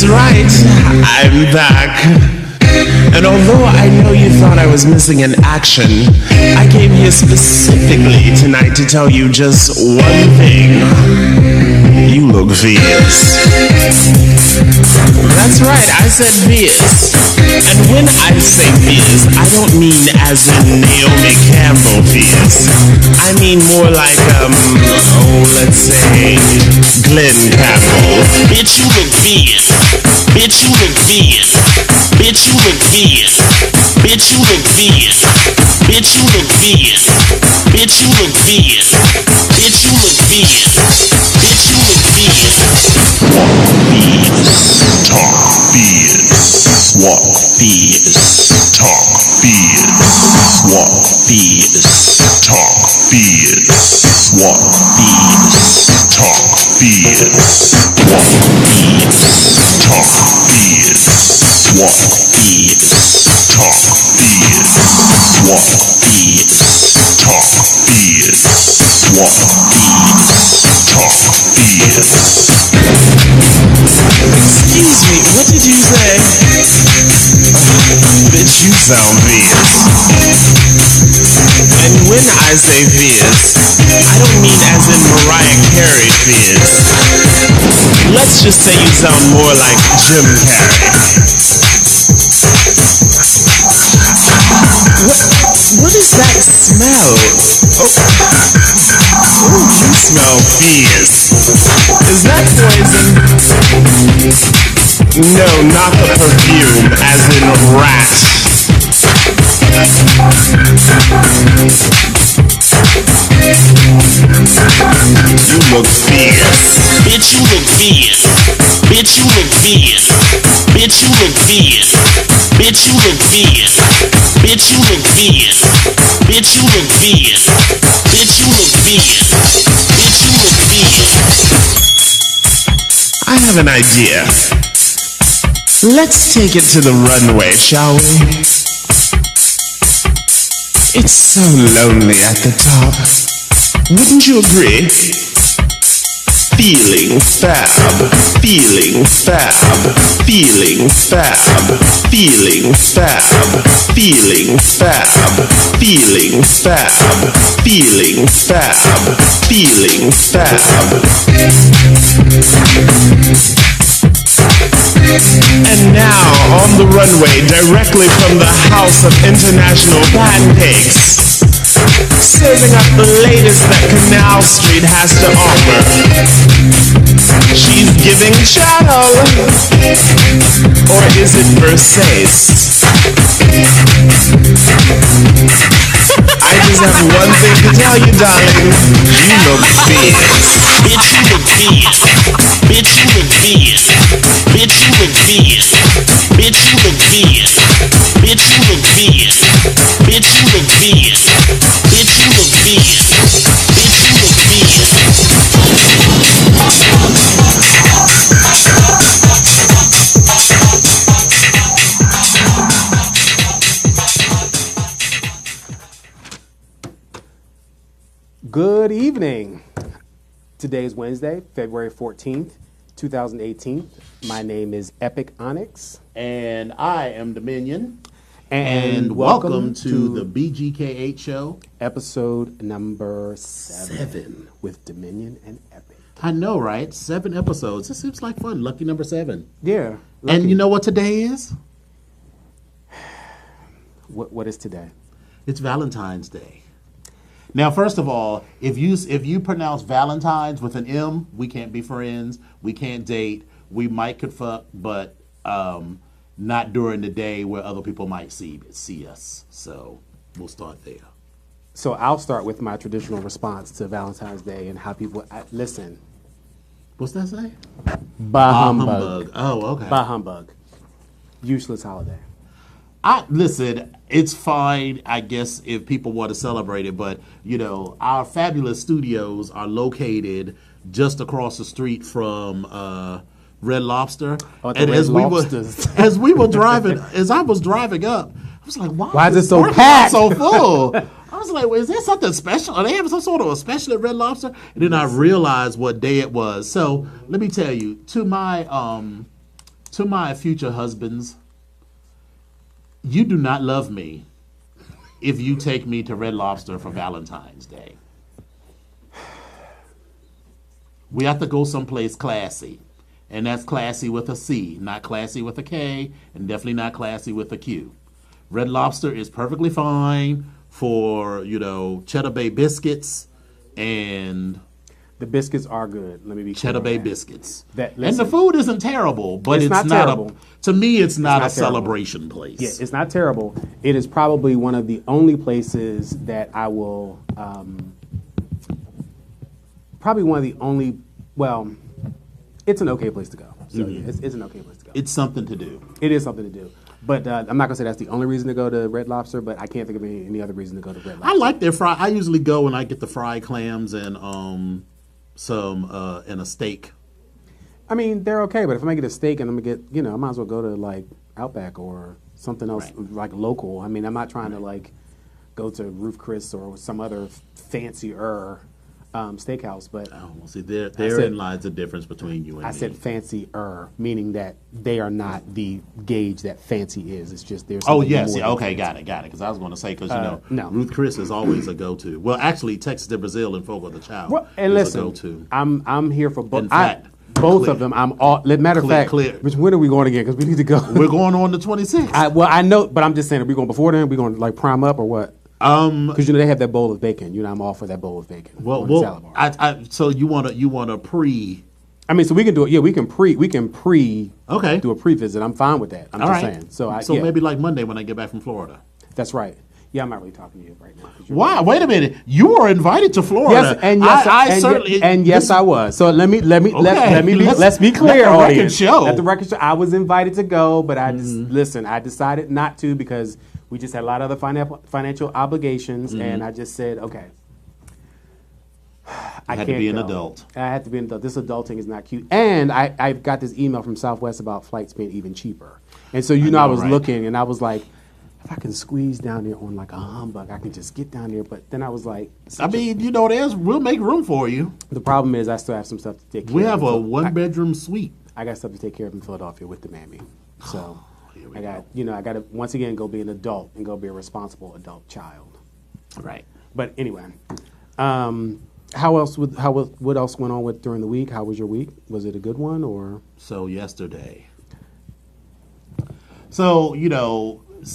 That's right, I'm back. And although I know you thought I was missing in action, I came here specifically tonight to tell you just one thing. You look fierce. That's right, I said fierce. And when I say fierce, I don't mean as in Naomi Campbell fierce. I mean more like, let's say, Glenn Campbell. Bitch, you look fierce. Bitch, you look fierce. Bitch, you look fierce. Bitch, you look fierce. Bitch, you look fierce. Bitch, you look fierce. Bitch, you look fierce. Bitch, you look fierce. Walk fierce. Talk fierce. Walk fierce. Talk fierce. Walk fierce. Talk fierce. Walk fierce. Talk fierce. Walk fierce. Talk fierce. Walk fierce. Talk fierce. Walk fierce. Talk fierce. Walk fierce. Talk fierce. Excuse me, what did you say? Bitch, you sound fierce. And when I say fierce, I don't mean as in Mariah Carey fierce. Let's just say you sound more like Jim Carrey. What is that smell? Oh, you smell fierce. Is that poison? No, not the perfume, as in rat. You look fierce. Bitch, you look fierce. Bitch, you look fierce. Bitch, you look fierce. Bitch, you look fierce. Bitch, you look fierce. Bitch, you look fierce. Bitch, you look fierce. Bitch, you look fierce. I have an idea. Let's take it to the runway, shall we? It's so lonely at the top. Wouldn't you agree? Feeling fab, feeling fab, feeling fab, feeling fab, feeling fab, feeling fab, feeling fab, feeling fab. And now, on the runway, directly from the House of International Pancakes, serving up the latest that Canal Street has to offer. She's giving channel. Or is it Versace? I just have one thing to tell you, darling. You look fierce. Bitch, you look fierce. Bitch, you look fierce. Bitch, you look fierce. Bitch, you look fierce. Bitch, you look fierce. Bitch, you look fierce. Bitch, you look fierce. Bitch, you look fierce. Good evening. Today is Wednesday, February 14th, 2018. My name is Epic Onyx. And I am Dominion. And welcome to the BGK8 show. Episode number 7 with Dominion and Epic. I know, right? 7 episodes. This seems like fun. Lucky number 7. Yeah. Lucky. And you know what today is? What is today? It's Valentine's Day. Now, first of all, if you pronounce Valentine's with an M, we can't be friends. We can't date. We might could fuck, but not during the day where other people might see us. So we'll start there. So I'll start with my traditional response to Valentine's Day and how people listen. What's that say? Bah humbug. Oh, okay. Bah humbug. Useless holiday. Listen, it's fine, I guess, if people want to celebrate it, but, you know, our fabulous studios are located just across the street from Red Lobster. Oh, and as I was driving up, I was like, why is it so packed? So full? I was like, well, is there something special? Are they having some sort of a special at Red Lobster? And then I realized what day it was. So let me tell you, to my To my future husbands, you do not love me if you take me to Red Lobster for Valentine's Day. We have to go someplace classy. And that's classy with a C, not classy with a K, and definitely not classy with a Q. Red Lobster is perfectly fine for, Cheddar Bay biscuits and... The biscuits are good. Let me be clear. Cheddar Bay biscuits. Listen, and the food isn't terrible, but it's not terrible. To me, it's not a terrible. celebration place. Yeah, it's not terrible. It is probably one of the only places that I will, probably one of the only, well, it's an okay place to go. So yeah, it's an okay place to go. It's something to do. It is something to do. But I'm not going to say that's the only reason to go to Red Lobster, but I can't think of any other reason to go to Red Lobster. I like their fry. I usually go and I get the fried clams and and a steak. I mean, they're okay, but if I'm going to get a steak and I'm going to get, I might as well go to like Outback or something else like local. I mean, I'm not trying to like go to Ruth Chris or some other fancier steakhouse, but See, therein lies the difference between you and me. I said fancier, meaning that they are not the gauge that fancy is. It's just there's. Oh yes, yeah, okay, got it. Because I was going to say no. Ruth Chris is always a go-to. Well, actually, Texas de Brazil and Fogo de Chao and is listen, a go-to. I'm here for both. In fact, both of them. I'm all. Matter of fact, when are we going again? Because we need to go. We're going on the 26th. I know, but I'm just saying, are we going before then? Are we going to like prime up or what? Because they have that bowl of bacon. I'm all for that bowl of bacon. Well, so you want to pre? I mean, so we can do it. Yeah, we can pre. Okay. Do a pre-visit. I'm fine with that. I'm all just right. saying. So maybe like Monday when I get back from Florida. That's right. Yeah, I'm not really talking to you right now. Why? Wait a minute. You were invited to Florida. Yes, I was. So let's be clear. Let the record show. Let the record show. I was invited to go, but I just listen. I decided not to because we just had a lot of other financial obligations, and I just said, okay. I had can't to be go. an adult. I had to be an adult. This adulting is not cute. And I got this email from Southwest about flights being even cheaper. And so, I was looking, and I was like, if I can squeeze down there on like a humbug, I can just get down there. But then I was like... we'll make room for you. The problem is I still have some stuff to take care of. We have a one-bedroom suite. I got stuff to take care of in Philadelphia with the mammy. So I got to, once again, go be an adult and go be a responsible adult child. Right. But anyway, what else went on during the week? How was your week? Was it a good one or? So yesterday,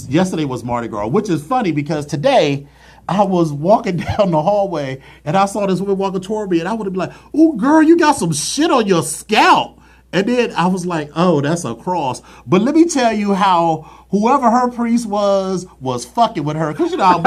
yesterday was Mardi Gras, which is funny because today I was walking down the hallway and I saw this woman walking toward me and I would have been like, "Oh, girl, you got some shit on your scalp." And then I was like, "Oh, that's a cross." But let me tell you how whoever her priest was fucking with her. Because how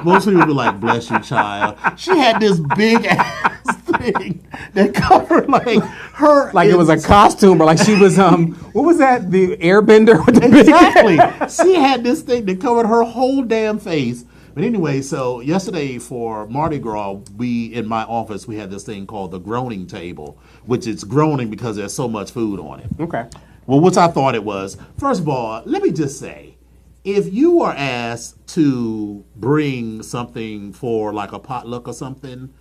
most people be like, "Bless you, child." She had this big ass thing that covered like her. Like it was a costume or like she was, what was that? The airbender? With the exactly. She had this thing that covered her whole damn face. But anyway, so yesterday for Mardi Gras, in my office, we had this thing called the groaning table, which is groaning because there's so much food on it. Okay. Well, what I thought it was, first of all, let me just say, if you are asked to bring something for like a potluck or something,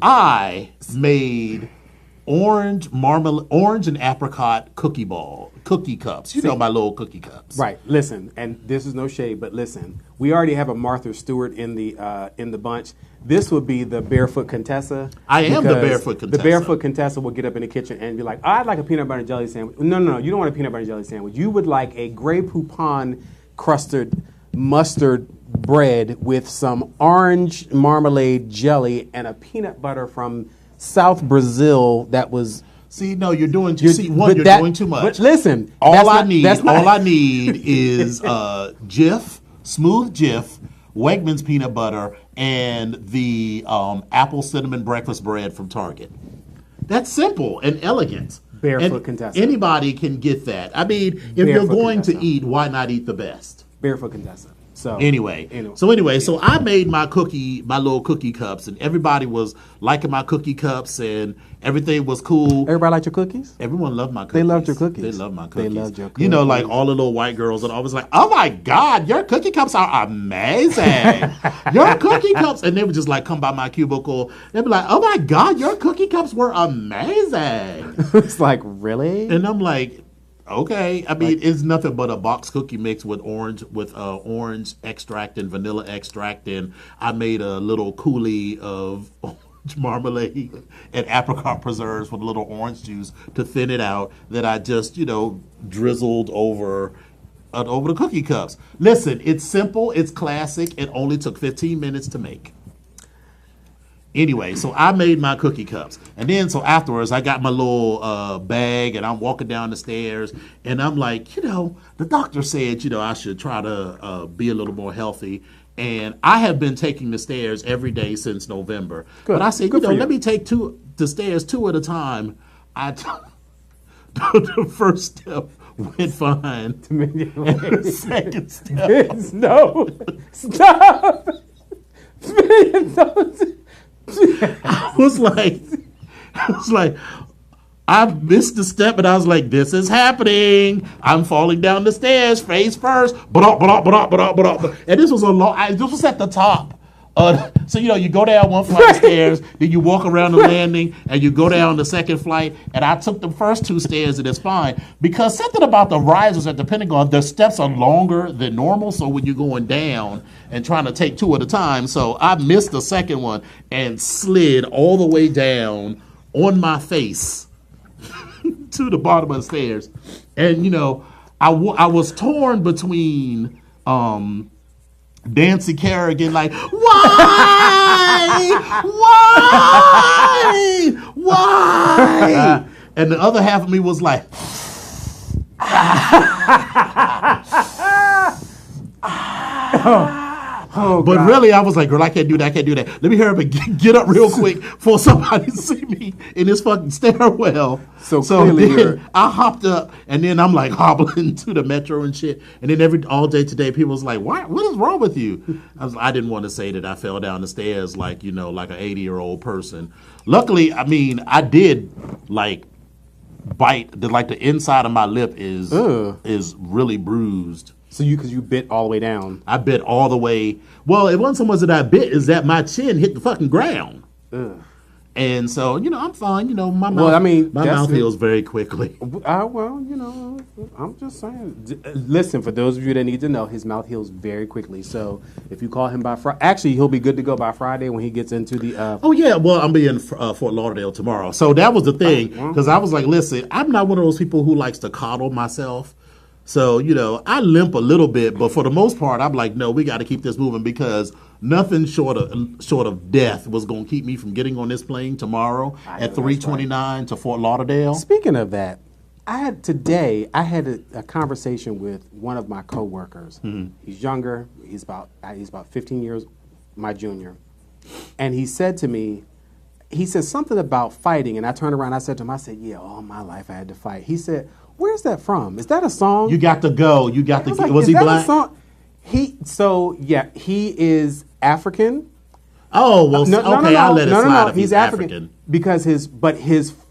I made orange and apricot cookie cups. You know my little cookie cups. Right. Listen, and this is no shade, but listen, we already have a Martha Stewart in the bunch. This would be the Barefoot Contessa. I am the Barefoot Contessa. The Barefoot Contessa will get up in the kitchen and be like, "Oh, I'd like a peanut butter and jelly sandwich." No, you don't want a peanut butter and jelly sandwich. You would like a Grey Poupon crusted mustard bread with some orange marmalade jelly and a peanut butter from South Brazil that was... See, no, you're doing too doing too much. But listen, all I need is Jif, smooth Jif, Wegmans peanut butter, and the apple cinnamon breakfast bread from Target. That's simple and elegant. Barefoot Contessa. Anybody can get that. I mean, if you're going to eat, why not eat the best? Barefoot Contessa. So anyway, so I made my little cookie cups, and everybody was liking my cookie cups, and everything was cool. Everybody liked your cookies? Everyone loved my cookies. They loved your cookies. They loved my cookies. They loved your cookies. You know, like all the little white girls, and I was like, "Oh my God, your cookie cups are amazing! Your cookie cups!" And they would just like come by my cubicle. They'd be like, "Oh my God, your cookie cups were amazing!" It's like, really? And I'm like, okay. I mean, it's nothing but a box cookie mix with orange extract and vanilla extract, and I made a little coulis of orange marmalade and apricot preserves with a little orange juice to thin it out. That I just, drizzled over the cookie cups. Listen, it's simple, it's classic. It only took 15 minutes to make. Anyway, so I made my cookie cups. And then, so afterwards, I got my little bag, and I'm walking down the stairs, and I'm like, the doctor said, I should try to be a little more healthy. And I have been taking the stairs every day since November. Good. But I said, let me take the stairs 2 at a time. The first step went fine. And the second step. No. Stop. I was like, I missed the step, and I was like, this is happening. I'm falling down the stairs, face first. And this was this was at the top. So, you go down one flight of stairs, then you walk around the landing, and you go down the second flight. And I took the first 2 stairs, and it's fine. Because something about the risers at the Pentagon, the steps are longer than normal. So when you're going down and trying to take 2 at a time, so I missed the second one and slid all the way down on my face to the bottom of the stairs. And, I was torn between... Nancy Kerrigan, like, why? And the other half of me was like, but God. really, I was like, girl, I can't do that. Let me hurry up and get up real quick before somebody see me in this fucking stairwell. So clearly then I hopped up, and then I'm like hobbling to the metro and shit. And then all day today, people was like, what is wrong with you? I didn't want to say that I fell down the stairs like, like an 80-year-old person. Luckily, I mean, I did like bite, the inside of my lip is really bruised. So because you bit all the way down. I bit all the way. Well, it wasn't so much that I bit, is that my chin hit the fucking ground. Ugh. And so, I'm fine. My mouth, my mouth heals very quickly. I'm just saying. Listen, for those of you that need to know, his mouth heals very quickly. So if you call him by Friday, actually, he'll be good to go by Friday when he gets into the... Oh, yeah. Well, I'm in Fort Lauderdale tomorrow. So that was the thing. Because I was like, listen, I'm not one of those people who likes to coddle myself. So, I limp a little bit, but for the most part, I'm like, no, we got to keep this moving, because nothing short of death was going to keep me from getting on this plane tomorrow at 3:29 to Fort Lauderdale. Speaking of that, I had a conversation with one of my coworkers. Mm-hmm. He's younger. He's about 15 years my junior. And he said to me, he said something about fighting, and I turned around, I said to him, yeah, all my life I had to fight. He said, where's that from? Is that a song? You got to go. You got to. Like, was he black? He is African. Oh well, okay. I'll let it slide. If he's African because his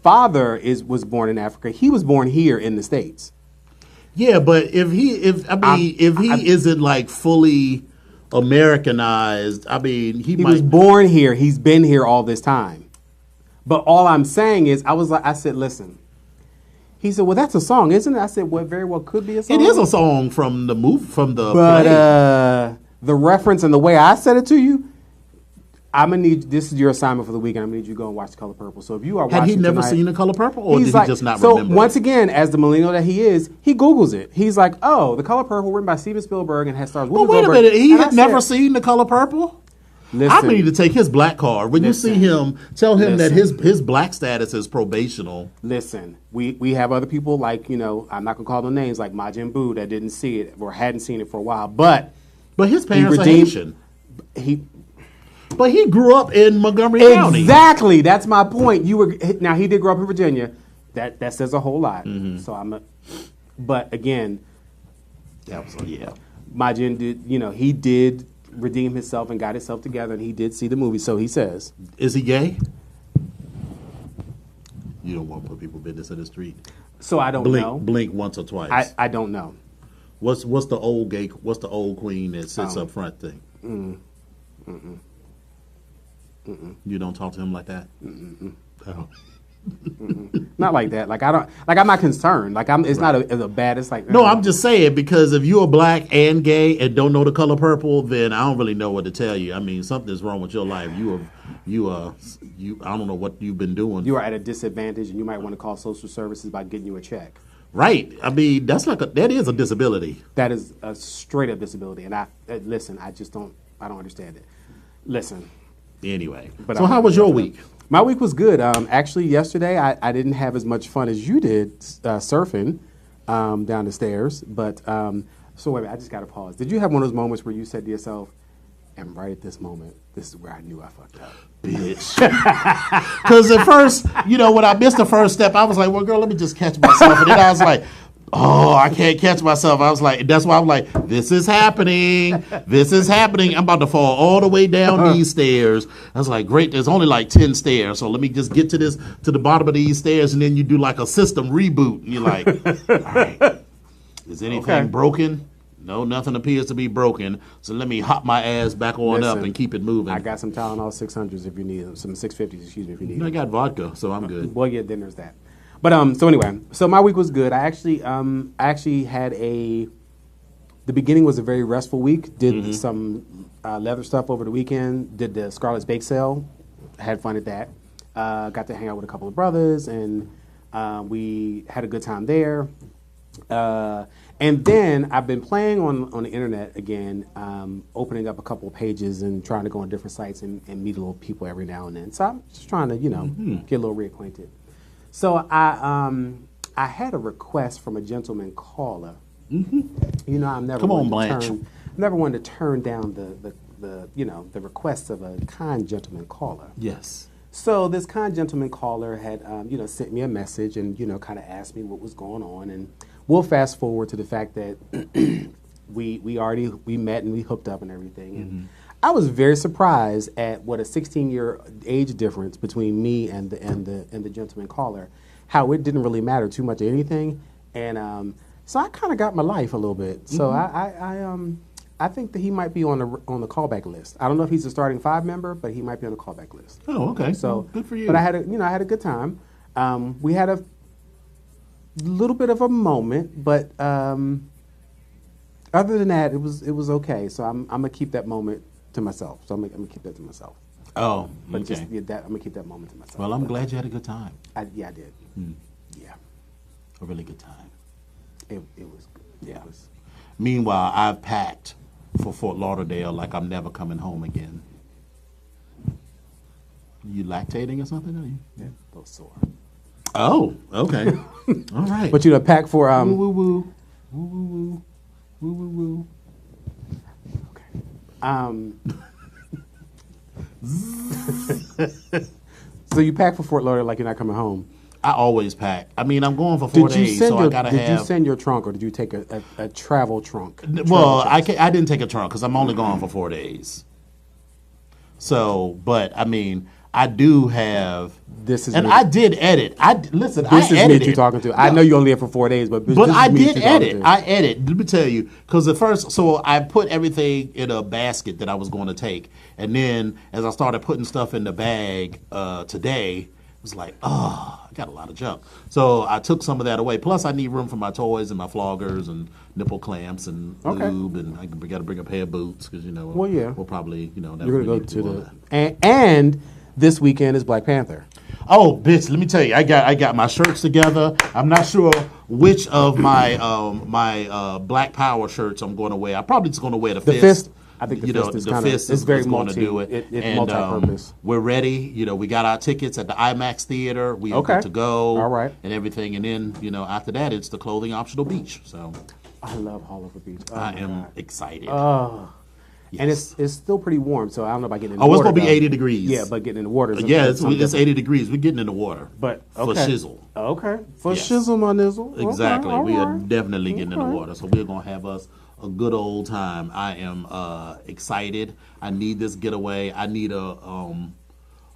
father was born in Africa. He was born here in the States. Yeah, but if he isn't like fully Americanized, I mean, he was born here. He's been here all this time. But all I'm saying is, I said, listen. He said, well, that's a song, isn't it? I said, well, it very well could be a song. It is a song from the play. But the reference and the way I said it to you, I'm going to need, this is your assignment for the weekend, I'm going to need you to go and watch The Color Purple. So if you are watching Had he never seen The Color Purple, or did he just not remember? So once again, as the millennial that he is, he Googles it. He's like, oh, The Color Purple, written by Steven Spielberg and has stars Whoopi Goldberg. Wait a minute, he had never seen The Color Purple? Listen, I need to take his black card. When you see him, tell him that his black status is probational. Listen, we have other people like, I'm not going to call them names, like Majin Buu that didn't see it or hadn't seen it for a while. But his parents are Haitian. But he grew up in Montgomery County. Exactly. That's my point. Now, he did grow up in Virginia. That says a whole lot. Mm-hmm. So but again. That was, yeah. Majin did, he did redeem himself and got himself together, and he did see the movie. So he says, Is he gay? You don't want to put people business in the street. So I don't know. Blink once or twice. I don't know. What's the old gay? What's the old queen that sits up front thing? You don't talk to him like that. Oh. Not like that. Like I'm not concerned. Like it's not a bad. It's like No, I'm just saying because if you're black and gay and don't know the color purple, then I don't really know what to tell you. I mean, something's wrong with your life. I don't know what you've been doing. You are at a disadvantage, and you might want to call social services about getting you a check. Right. I mean, that is a disability. That is a straight up disability, and listen. I don't understand it. Listen. Anyway, so how was your week? My week was good. Actually, yesterday I didn't have as much fun as you did surfing down the stairs. But so wait a minute, I just got to pause. Did you have one of those moments where you said to yourself, "And right at this moment, this is where I knew I fucked up"? Bitch. Because at first, when I missed the first step, I was like, well, girl, let me just catch myself. And then I was like, oh, I can't catch myself. I was like, that's why I'm like, this is happening. This is happening. I'm about to fall all the way down these stairs. I was like, great, there's only like 10 stairs. So let me just get to the bottom of these stairs. And then you do like a system reboot. And you're like, all right, is anything broken? No, nothing appears to be broken. So let me hop my ass back on up and keep it moving. I got some Tylenol 600s if you need them. Some 650s, excuse me, if you need them. I got vodka, so I'm good. Well, yeah, then there's that. But so anyway, so my week was good. I actually had the beginning was a very restful week. Did some leather stuff over the weekend. Did the Scarlet's Bake Sale. Had fun at that. Got to hang out with a couple of brothers, and we had a good time there. And then I've been playing on the internet again, opening up a couple of pages and trying to go on different sites and meet little people every now and then. So I'm just trying to, get a little reacquainted. So I had a request from a gentleman caller. I'm never never wanted to turn down the request of a kind gentleman caller. Yes. So this kind gentleman caller had sent me a message and kind of asked me what was going on, and we'll fast forward to the fact that we met and we hooked up and everything. And I was very surprised at what a 16-year age difference between me and the gentleman caller, how it didn't really matter too much of anything, and so I kind of got my life a little bit. So I think that he might be on the callback list. I don't know if he's a starting 5 member, but he might be on the callback list. Oh, okay. So well, good for you. But I had a good time. We had a little bit of a moment, but other than that, it was okay. So I'm gonna keep that moment to myself. So I'm gonna keep that to myself. Oh, but okay. I'm gonna keep that moment to myself. Well, I'm glad you had a good time. I did. Yeah, a really good time. It was good. Yeah. Meanwhile, I've packed for Fort Lauderdale like I'm never coming home again. You lactating or something? Are you? Yeah, a little sore. Oh, okay. All right. But pack for woo woo woo woo woo woo woo woo. Okay. So you pack for Fort Lauderdale like you're not coming home. I always pack. I mean, I'm going for 4 days, so I gotta have. Did you send your trunk, or did you take a travel trunk? Well, I didn't take a trunk because I'm only gone for 4 days. So, but I mean, I do have. This is and me. I did edit. Listen. This I is edited. me you're talking to. I know you only here for 4 days, but I did edit. I edit. Let me tell you, because at first, so I put everything in a basket that I was going to take, and then as I started putting stuff in the bag today, it was like, oh, I got a lot of junk. So I took some of that away. Plus, I need room for my toys and my floggers and nipple clamps and lube, and I got to bring a pair of boots because we'll probably never you're gonna really go to the and this weekend is Black Panther. Oh, bitch! Let me tell you, I got my shirts together. I'm not sure which of my Black Power shirts I'm going to wear. I'm probably just going to wear the fist. I think the fist is very going to do it. It's multi-purpose. We're ready. We got our tickets at the IMAX theater. We are good to go. All right. And everything. And then after that, it's the clothing optional beach. So I love Hall of a Beach. Oh, I am excited. Oh. Yes. And it's still pretty warm, so I don't know about getting in the water. Oh, it's going to be 80 degrees. Yeah, but getting in the water is it's 80 degrees. We're getting in the water. But for shizzle. Okay. For shizzle, my nizzle. Exactly. Okay, we are right. definitely getting in the water. So we're going to have us a good old time. I am excited. I need this getaway. I need a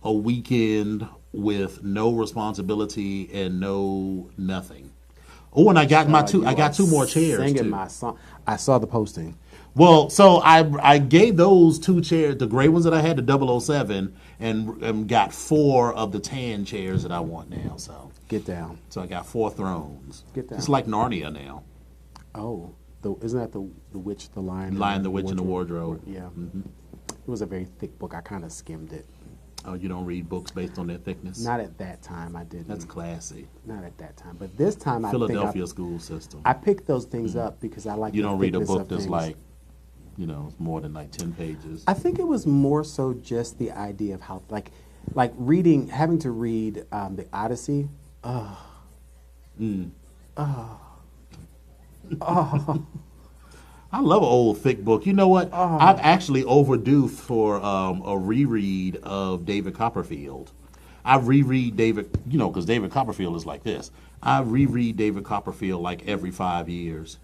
weekend with no responsibility and no nothing. Oh, and I got I got two more chairs Singing too. my song. I saw the posting. Well, so I gave those 2 chairs, the gray ones that I had, the 007, and got 4 of the tan chairs that I want now. So Get down. So I got 4 thrones. Get down. It's like Narnia now. Oh, isn't that the Witch, the Lion? Lion, the Witch, and the Wardrobe. Yeah. Mm-hmm. It was a very thick book. I kind of skimmed it. Oh, you don't read books based on their thickness? Not at that time. I didn't. That's classy. Not at that time. But this time, Philadelphia school system. I picked those things up because I like. You the don't read a thickness book of that's things. like, it's more than like 10 pages. I think it was more so just the idea of how, like reading, having to read the Odyssey. I love an old thick book. You know what? I'm actually overdue for a reread of David Copperfield. I reread David, because David Copperfield is like this. I reread David Copperfield like every 5 years.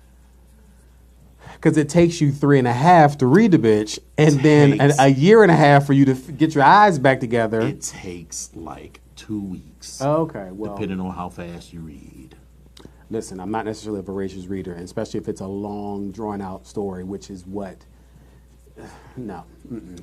Because it takes you 3.5 to read the bitch, and then a year and a half for you to get your eyes back together. It takes like 2 weeks. Okay, well, depending on how fast you read. Listen, I'm not necessarily a voracious reader, and especially if it's a long, drawn-out story, which is what. No.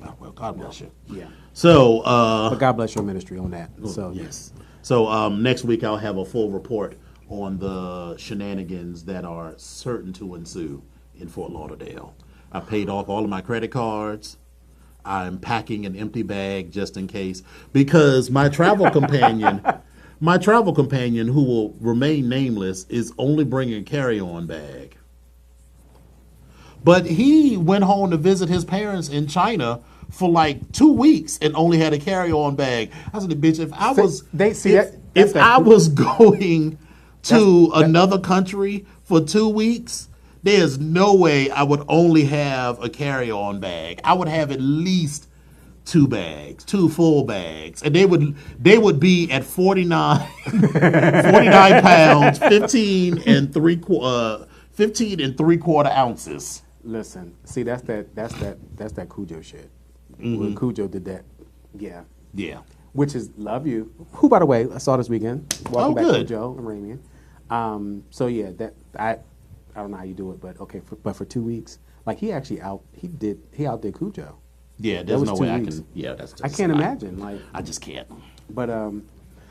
Oh, well, God bless you. Yeah. So, but God bless your ministry on that. So yes. So next week I'll have a full report on the shenanigans that are certain to ensue in Fort Lauderdale. I paid off all of my credit cards. I'm packing an empty bag just in case, because my travel companion, who will remain nameless, is only bringing a carry-on bag. But he went home to visit his parents in China for like 2 weeks and only had a carry-on bag. I said, bitch, if I was I was going to another country for 2 weeks, there's no way I would only have a carry-on bag. I would have at least 2 bags, 2 full bags, and they would be at 49 pounds, 15 and 3/4 ounces. Listen, see, that's that Cujo shit. When Cujo did that, yeah. Which is love you. Who, by the way, I saw this weekend. Welcome back, good. Cujo and Ramian. So yeah, that I don't know how you do it, but okay. But for 2 weeks, like he outdid Cujo. Yeah, there's no way weeks. I can. Yeah, that's. Just, I can't imagine. Like I just can't. But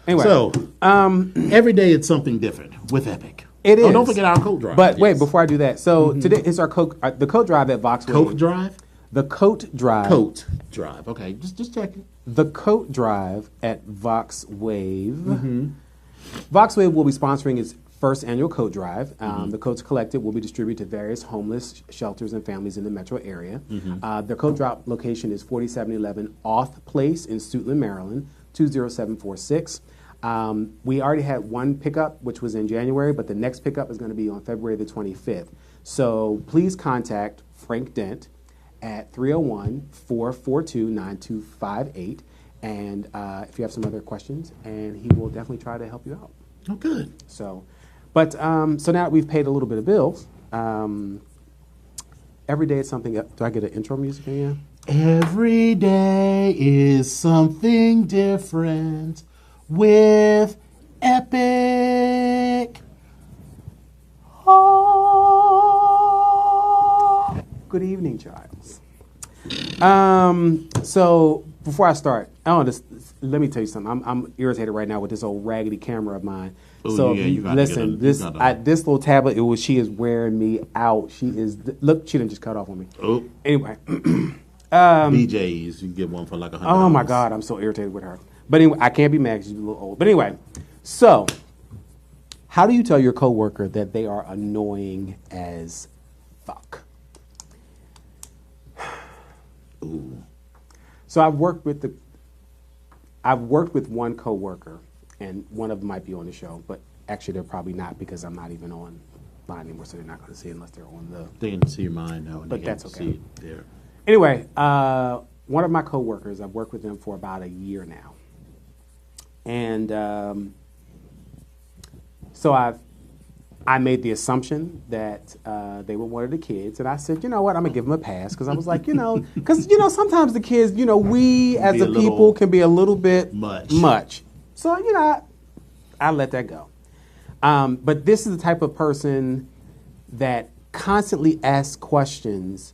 anyway. So every day it's something different with Epic. It is. Oh, don't forget our coat drive. But wait, before I do that, so today is our the coat drive at Vox Wave. Coat drive. The coat drive. Coat drive. Okay, just checking. The coat drive at Vox Wave. Vox Wave will be sponsoring its first annual coat drive. The coats collected will be distributed to various homeless shelters and families in the metro area. Their coat drop location is 4711 Auth Place in Suitland, Maryland, 20746. We already had one pickup, which was in January, but the next pickup is going to be on February the 25th. So please contact Frank Dent at 301-442-9258. And if you have some other questions, and he will definitely try to help you out. Oh, good. So, but so now that we've paid a little bit of bills, every day it's something. Do I get an intro music again? Every day is something different with Epic. Oh. Good evening, Childs. So before I start, let me tell you something. I'm irritated right now with this old raggedy camera of mine. Ooh, so yeah, you gotta listen, this little tablet, she is wearing me out. She didn't just cut off on me. Oh. Anyway. BJ's, you can get one for like $100. Oh my God, I'm so irritated with her. But anyway, I can't be mad because she's a little old. But anyway, so how do you tell your coworker that they are annoying as fuck? Ooh. So I've worked with one coworker, and one of them might be on the show, but actually they're probably not because I'm not even on line anymore, so they're not going to see it unless they're on the. They can see mine now, and But they that's can okay. see it there. Anyway, one of my coworkers, I've worked with them for about a year now. And so I made the assumption that they were one of the kids, and I said, you know what, I'm gonna give them a pass because I was like, because sometimes the kids, we as a people can be a little bit much. So I let that go. But this is the type of person that constantly asks questions,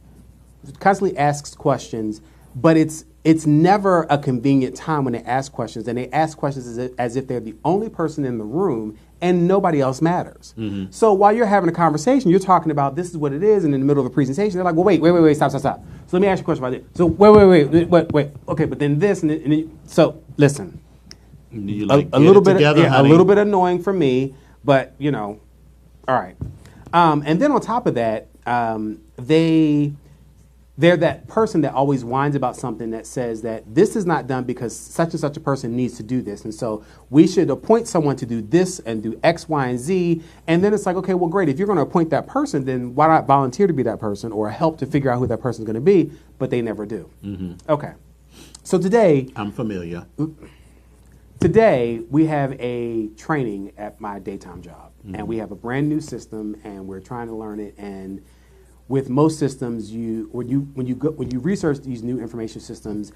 but it's never a convenient time when they ask questions, and they ask questions as if they're the only person in the room and nobody else matters. Mm-hmm. So while you're having a conversation, you're talking about this is what it is, and in the middle of a presentation, they're like, well, wait, stop. So let me ask you a question about this. So wait. Okay, but then this, and then, so listen. You a little bit, a little bit annoying for me, but all right. And then on top of that, they're that person that always whines about something that says that this is not done because such and such a person needs to do this. And so we should appoint someone to do this and do X, Y, and Z. And then it's like, okay, well, great. If you're going to appoint that person, then why not volunteer to be that person or help to figure out who that person is going to be? But they never do. Mm-hmm. Okay. So today. I'm familiar. Today, we have a training at my daytime job. Mm-hmm. And we have a brand new system, and we're trying to learn it. And with most systems, when you research these new information systems,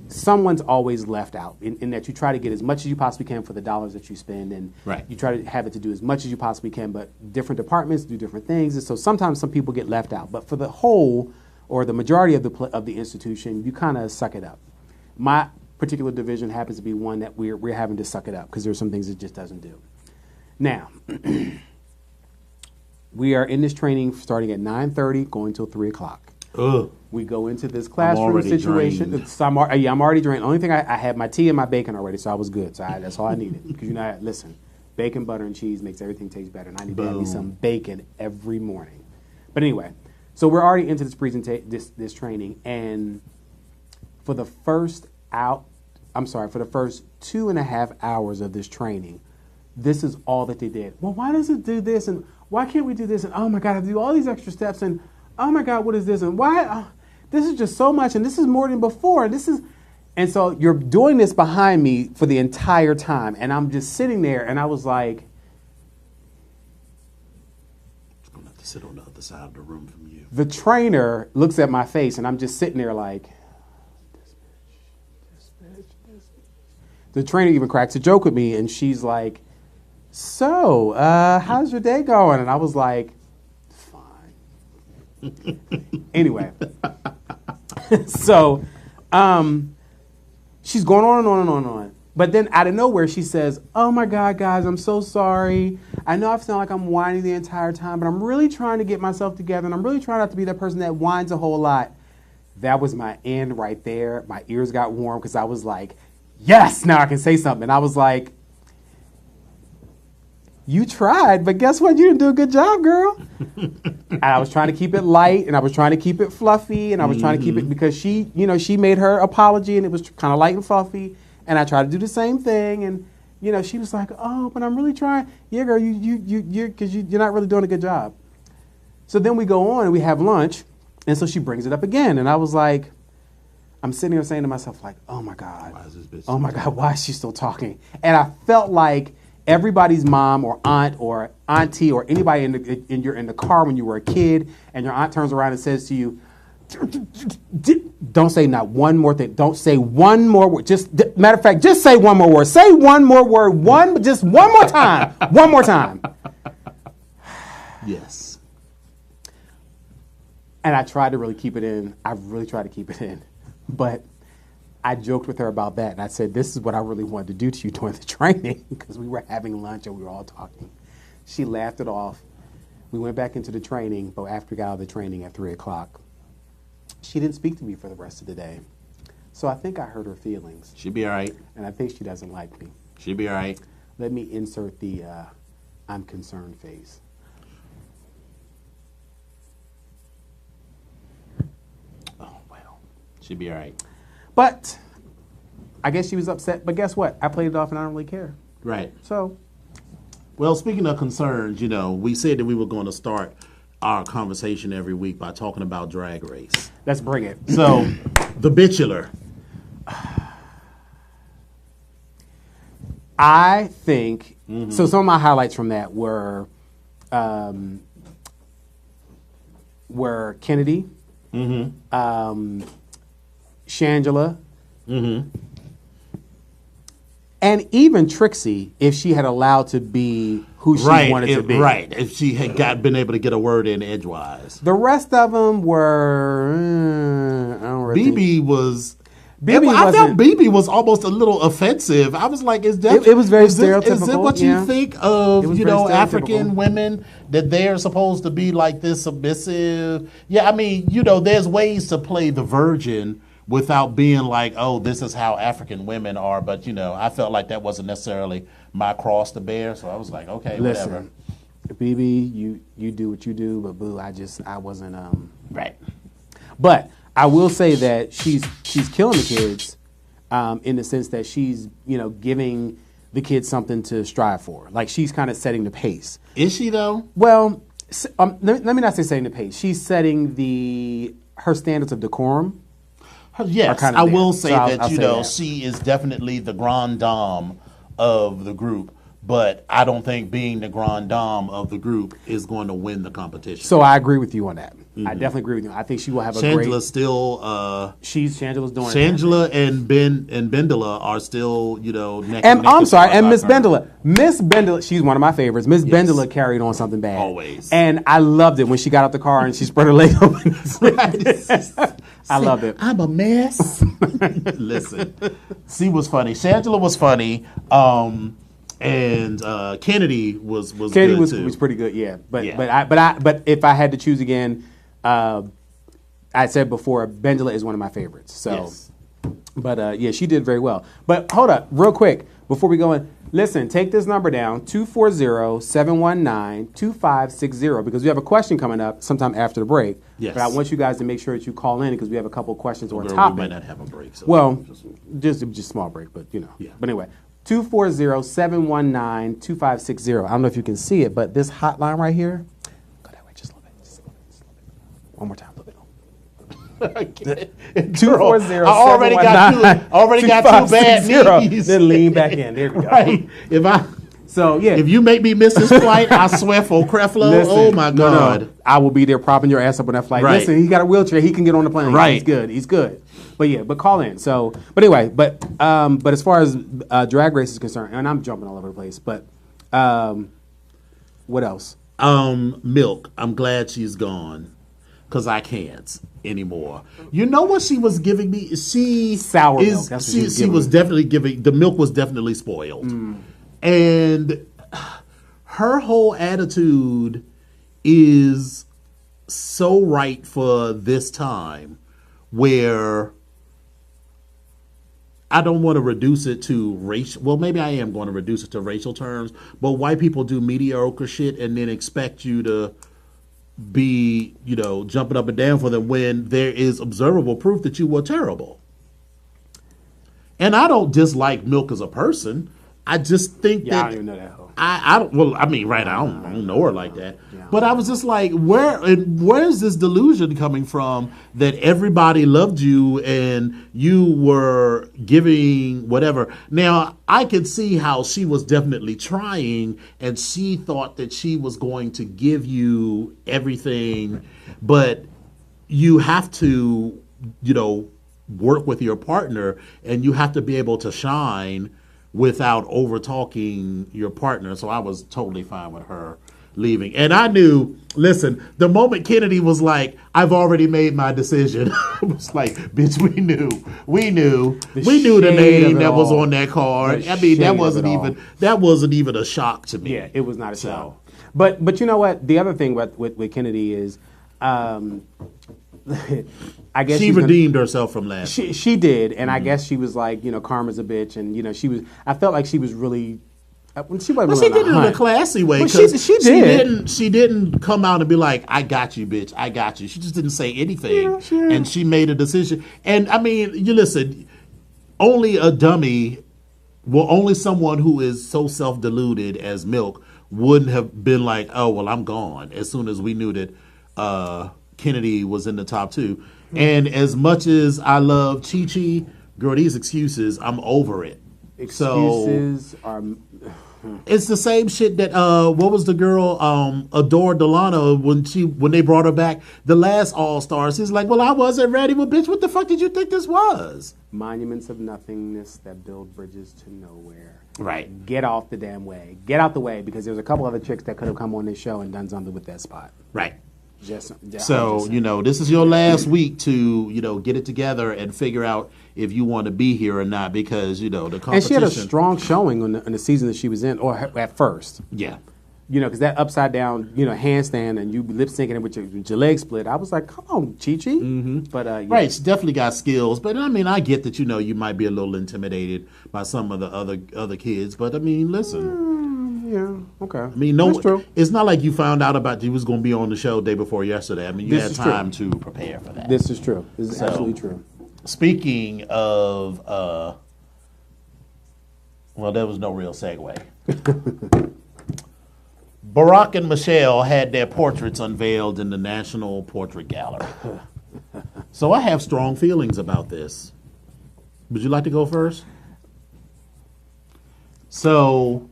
someone's always left out in that you try to get as much as you possibly can for the dollars that you spend, and you try to have it to do as much as you possibly can, but different departments do different things, and so sometimes some people get left out. But for the whole, or the majority of the institution, you kind of suck it up. My particular division happens to be one that we're having to suck it up because there's some things it just doesn't do. Now, we are in this training starting at 9:30, going till 3 o'clock. We go into this classroom situation. So I'm already drained. The only thing I had my tea and my bacon already, so I was good. So that's all I needed. Because listen, bacon, butter, and cheese makes everything taste better, and I need to have me some bacon every morning. But anyway, so we're already into this training, and for the first 2.5 hours of this training, this is all that they did. Well, why does it do this? And why can't we do this? And oh my God, I have to do all these extra steps. And oh my God, what is this? And why? This is just so much. And this is more than before. And so you're doing this behind me for the entire time. And I'm just sitting there, and I was like, I'm going to have to sit on the other side of the room from you. The trainer looks at my face, and I'm just sitting there like, this bitch. The trainer even cracks a joke with me, and she's like, so, how's your day going? And I was like, fine. Anyway. So, she's going on and on and on and on. But then out of nowhere, she says, oh my God, guys, I'm so sorry. I know I sound like I'm whining the entire time, but I'm really trying to get myself together, and I'm really trying not to be that person that whines a whole lot. That was my end right there. My ears got warm because I was like, yes, now I can say something. And I was like, you tried, but guess what? You didn't do a good job, girl. And I was trying to keep it light, and I was trying to keep it fluffy, and I was trying to keep it because she made her apology, and it was kind of light and fluffy. And I tried to do the same thing, and she was like, "Oh, but I'm really trying." Yeah, girl, you're not really doing a good job. So then we go on and we have lunch, and so she brings it up again, and I was like, I'm sitting here saying to myself, like, "Oh my God, why is this bitch? Oh my God, why is she still talking?" And I felt like everybody's mom or aunt or auntie or anybody in the car when you were a kid, and your aunt turns around and says to you, don't say not one more thing. Don't say one more word. Matter of fact, just say one more word. Say one more word. Just one more time. One more time. Yes. And I tried to really keep it in. I really tried to keep it in. But I joked with her about that, and I said, this is what I really wanted to do to you during the training, because we were having lunch and we were all talking. She laughed it off. We went back into the training, but after we got out of the training at 3 o'clock, she didn't speak to me for the rest of the day. So I think I hurt her feelings. She'll be all right. And I think she doesn't like me. She'll be all right. Let me insert the I'm concerned face. Oh, well. She'll be all right. But I guess she was upset. But guess what? I played it off, and I don't really care. Right. So. Well, speaking of concerns, we said that we were going to start our conversation every week by talking about Drag Race. Let's bring it. So, The Bachelor. I think, so some of my highlights from that were were Kennedy, Shangela, and even Trixie, if she had allowed to be who she wanted to be. Right, if she had been able to get a word in edgewise. The rest of them were, I don't really BB was... BB I felt BB was almost a little offensive. I was like, it was very stereotypical. Is it what you think of, African stereotypical. women, that they're supposed to be like this submissive? Yeah, I mean, there's ways to play the virgin without being like, oh, this is how African women are. But, I felt like that wasn't necessarily my cross to bear. So I was like, okay, whatever. BB, you do what you do, but boo, I wasn't. Right. But I will say that she's killing the kids in the sense that she's, giving the kids something to strive for. Like, she's kind of setting the pace. Is she, though? Well, let me not say setting the pace. She's setting her standards of decorum. Yes, I will say that, that she is definitely the grande dame of the group. But I don't think being the grande dame of the group is going to win the competition. So I agree with you on that. I definitely agree with you. I think she will have a great... Shangela's still... Shangela's doing it. Shangela and Bendela are still, neck and neck I'm sorry, and Miss her. Bendela. Miss Bendela, she's one of my favorites. Miss Bendela carried on something bad. Always. And I loved it when she got out the car and she spread her leg open. I loved it. I'm a mess. Listen, she was funny. Shangela was funny. And Kennedy was Kennedy good too. was pretty good, yeah. But if I had to choose again, I said before, Bendela is one of my favorites. So, yes. But she did very well. But hold up, real quick before we go in. Listen, take this number down, 240-719-2560, because we have a question coming up sometime after the break. Yes. But I want you guys to make sure that you call in because we have a couple questions or a Girl, topic. we might not have a break. So well, just small break, but Yeah. But anyway. 240-719-2560. I don't know if you can see it, but this hotline right here, go that way just a little bit. Just a little bit. One more time, a little bit. 240-719-2560. I already got two bad knees. Then lean back in. There we go. Right. If you make me miss this flight, I swear for Creflo, oh my God. No. I will be there propping your ass up on that flight. Right. Listen, he got a wheelchair. He can get on the plane. Right. He's good. But call in. So, but anyway, but as far as Drag Race is concerned, and I'm jumping all over the place, but what else? Milk. I'm glad she's gone because I can't anymore. You know what she was giving me? Sour milk. That's what she was definitely giving. The milk was definitely spoiled, and her whole attitude is so right for this time, where I don't want to reduce it to racial. Well, maybe I am going to reduce it to racial terms. But white people do mediocre shit and then expect you to be, jumping up and down for them when there is observable proof that you were terrible. And I don't dislike Milk as a person. I just think that I don't even know that hoe. I don't. Well, I mean, right? I don't know her like that. Yeah. But I was just like, where's this delusion coming from that everybody loved you and you were giving whatever? Now I could see how she was definitely trying, and she thought that she was going to give you everything, but you have to, work with your partner, and you have to be able to shine without over talking your partner. So I was totally fine with her leaving. And I knew, listen, the moment Kennedy was like, I've already made my decision, I was like, bitch, we knew the name that was on that card. I mean, that wasn't even a shock to me. Yeah, it was not a shock. But you know what? The other thing with Kennedy is, I guess she redeemed herself from last week. She did, and I guess she was like, karma's a bitch, and she was. I felt like she was really. She wasn't. She did it in a classy way. Well, she did. She didn't come out and be like, "I got you, bitch. I got you." She just didn't say anything, and she made a decision. And I mean, you listen. Only a dummy, only someone who is so self-deluded as Milk wouldn't have been like, "Oh, well, I'm gone." As soon as we knew that Kennedy was in the top two. And as much as I love Chi-Chi, girl, these excuses, I'm over it. Excuses are... It's the same shit that what was the girl Adore Delano when they brought her back the last All Stars. He's like, well, I wasn't ready. Well, bitch, what the fuck did you think this was? Monuments of nothingness that build bridges to nowhere. Right. Get off the damn way. Get out the way, because there's a couple other chicks that could have come on this show and done something with that spot. Right. So this is your last week to get it together and figure out if you want to be here or not, because the competition. And she had a strong showing on the season that she was in, or at first. Yeah. Because that upside down, handstand and you lip syncing it with your leg split. I was like, come on, Chi-Chi. Mm-hmm. But yeah. Right, she definitely got skills. But I mean, I get that you might be a little intimidated by some of the other kids. But I mean, listen. Yeah. Okay. I mean, that's true. It's not like you found out about you was going to be on the show day before yesterday. I mean, you had time to prepare for that. This is true. This is absolutely true. Speaking of, there was no real segue. Barack and Michelle had their portraits unveiled in the National Portrait Gallery. So I have strong feelings about this. Would you like to go first? So,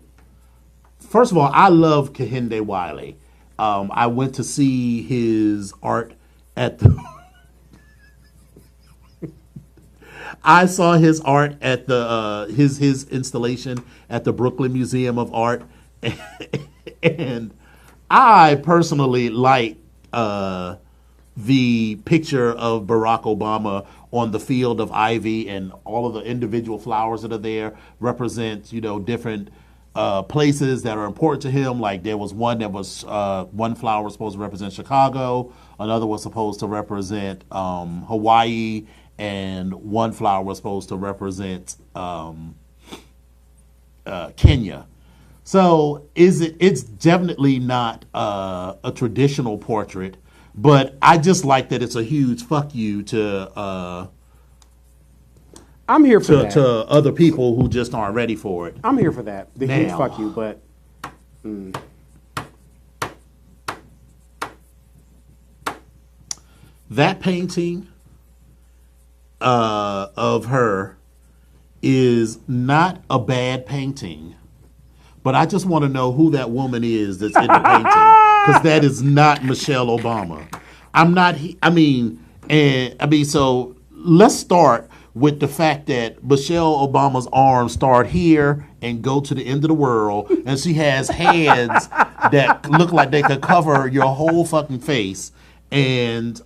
first of all, I love Kehinde Wiley. I went to see his art at the... I saw his art at the his installation at the Brooklyn Museum of Art, and I personally like the picture of Barack Obama on the field of ivy, and all of the individual flowers that are there represent different places that are important to him. Like there was one that was one flower was supposed to represent Chicago, another was supposed to represent Hawaii, and one flower was supposed to represent Kenya. So it's definitely not a traditional portrait, but I just like that it's a huge fuck you to I'm here for that. to other people who just aren't ready for it. I'm here for that. The Now. huge fuck you, but That painting of her is not a bad painting, but I just want to know who that woman is that's in the painting, because that is not Michelle Obama. So let's start with the fact that Michelle Obama's arms start here and go to the end of the world, and she has hands that look like they could cover your whole fucking face, and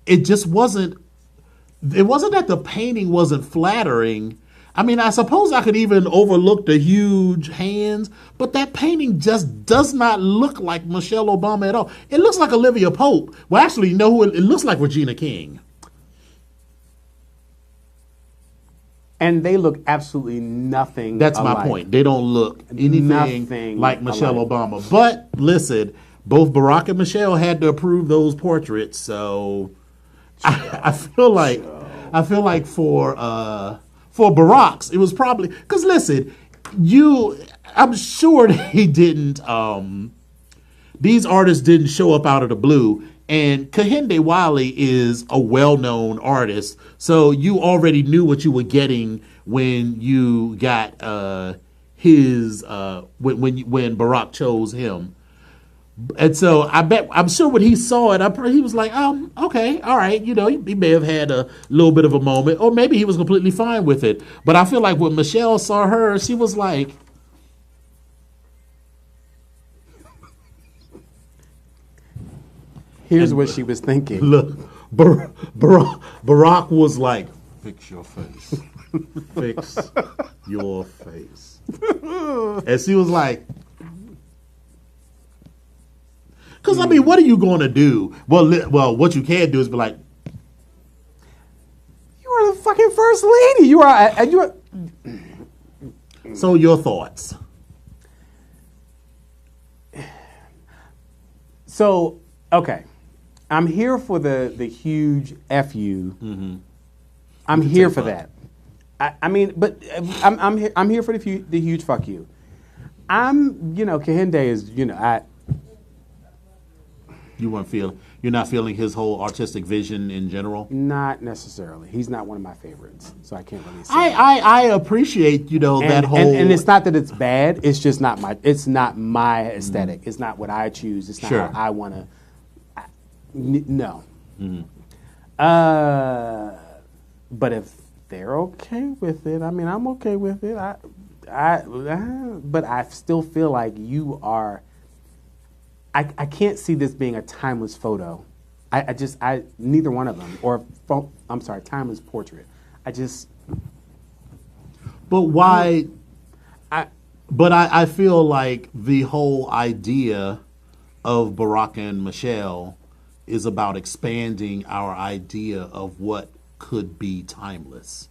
it just wasn't. It wasn't that the painting wasn't flattering. I mean, I suppose I could even overlook the huge hands, but that painting just does not look like Michelle Obama at all. It looks like Olivia Pope. Well, actually, you know who it looks like? Regina King. and they look absolutely nothing. That's alike. my point. They don't look anything Nothing like Michelle alike. Obama. But listen, both Barack and Michelle had to approve those portraits, so I feel like for Barack's, it was probably because listen, I'm sure they didn't. These artists didn't show up out of the blue. And Kehinde Wiley is a well-known artist, so you already knew what you were getting when you got his when Barack chose him. And so I'm sure when he saw it, he was like, okay, all right, he may have had a little bit of a moment, or maybe he was completely fine with it. But I feel like when Michelle saw her, she was like, Here's what she was thinking. look, Barack was like, fix your face. Fix your face. And she was like, because, I mean, what are you going to do? Well, what you can do is be like, You are the fucking first lady. You are. so your thoughts. So, okay. I'm here for the huge FU. Mm-hmm. I'm here for that. I'm here for the huge fuck you. Kehinde is, You're not feeling his whole artistic vision in general? Not necessarily. He's not one of my favorites, so I can't really say. I appreciate, that whole... And it's not that it's bad. It's just not my aesthetic. It's not what I choose. It's not Sure. how I want to... No. But if they're okay with it, I mean, I'm okay with it. But I still feel like you are... I can't see this being a timeless photo. Neither one of them. Timeless portrait. But why... I feel like the whole idea of Barack and Michelle is about expanding our idea of what could be timeless.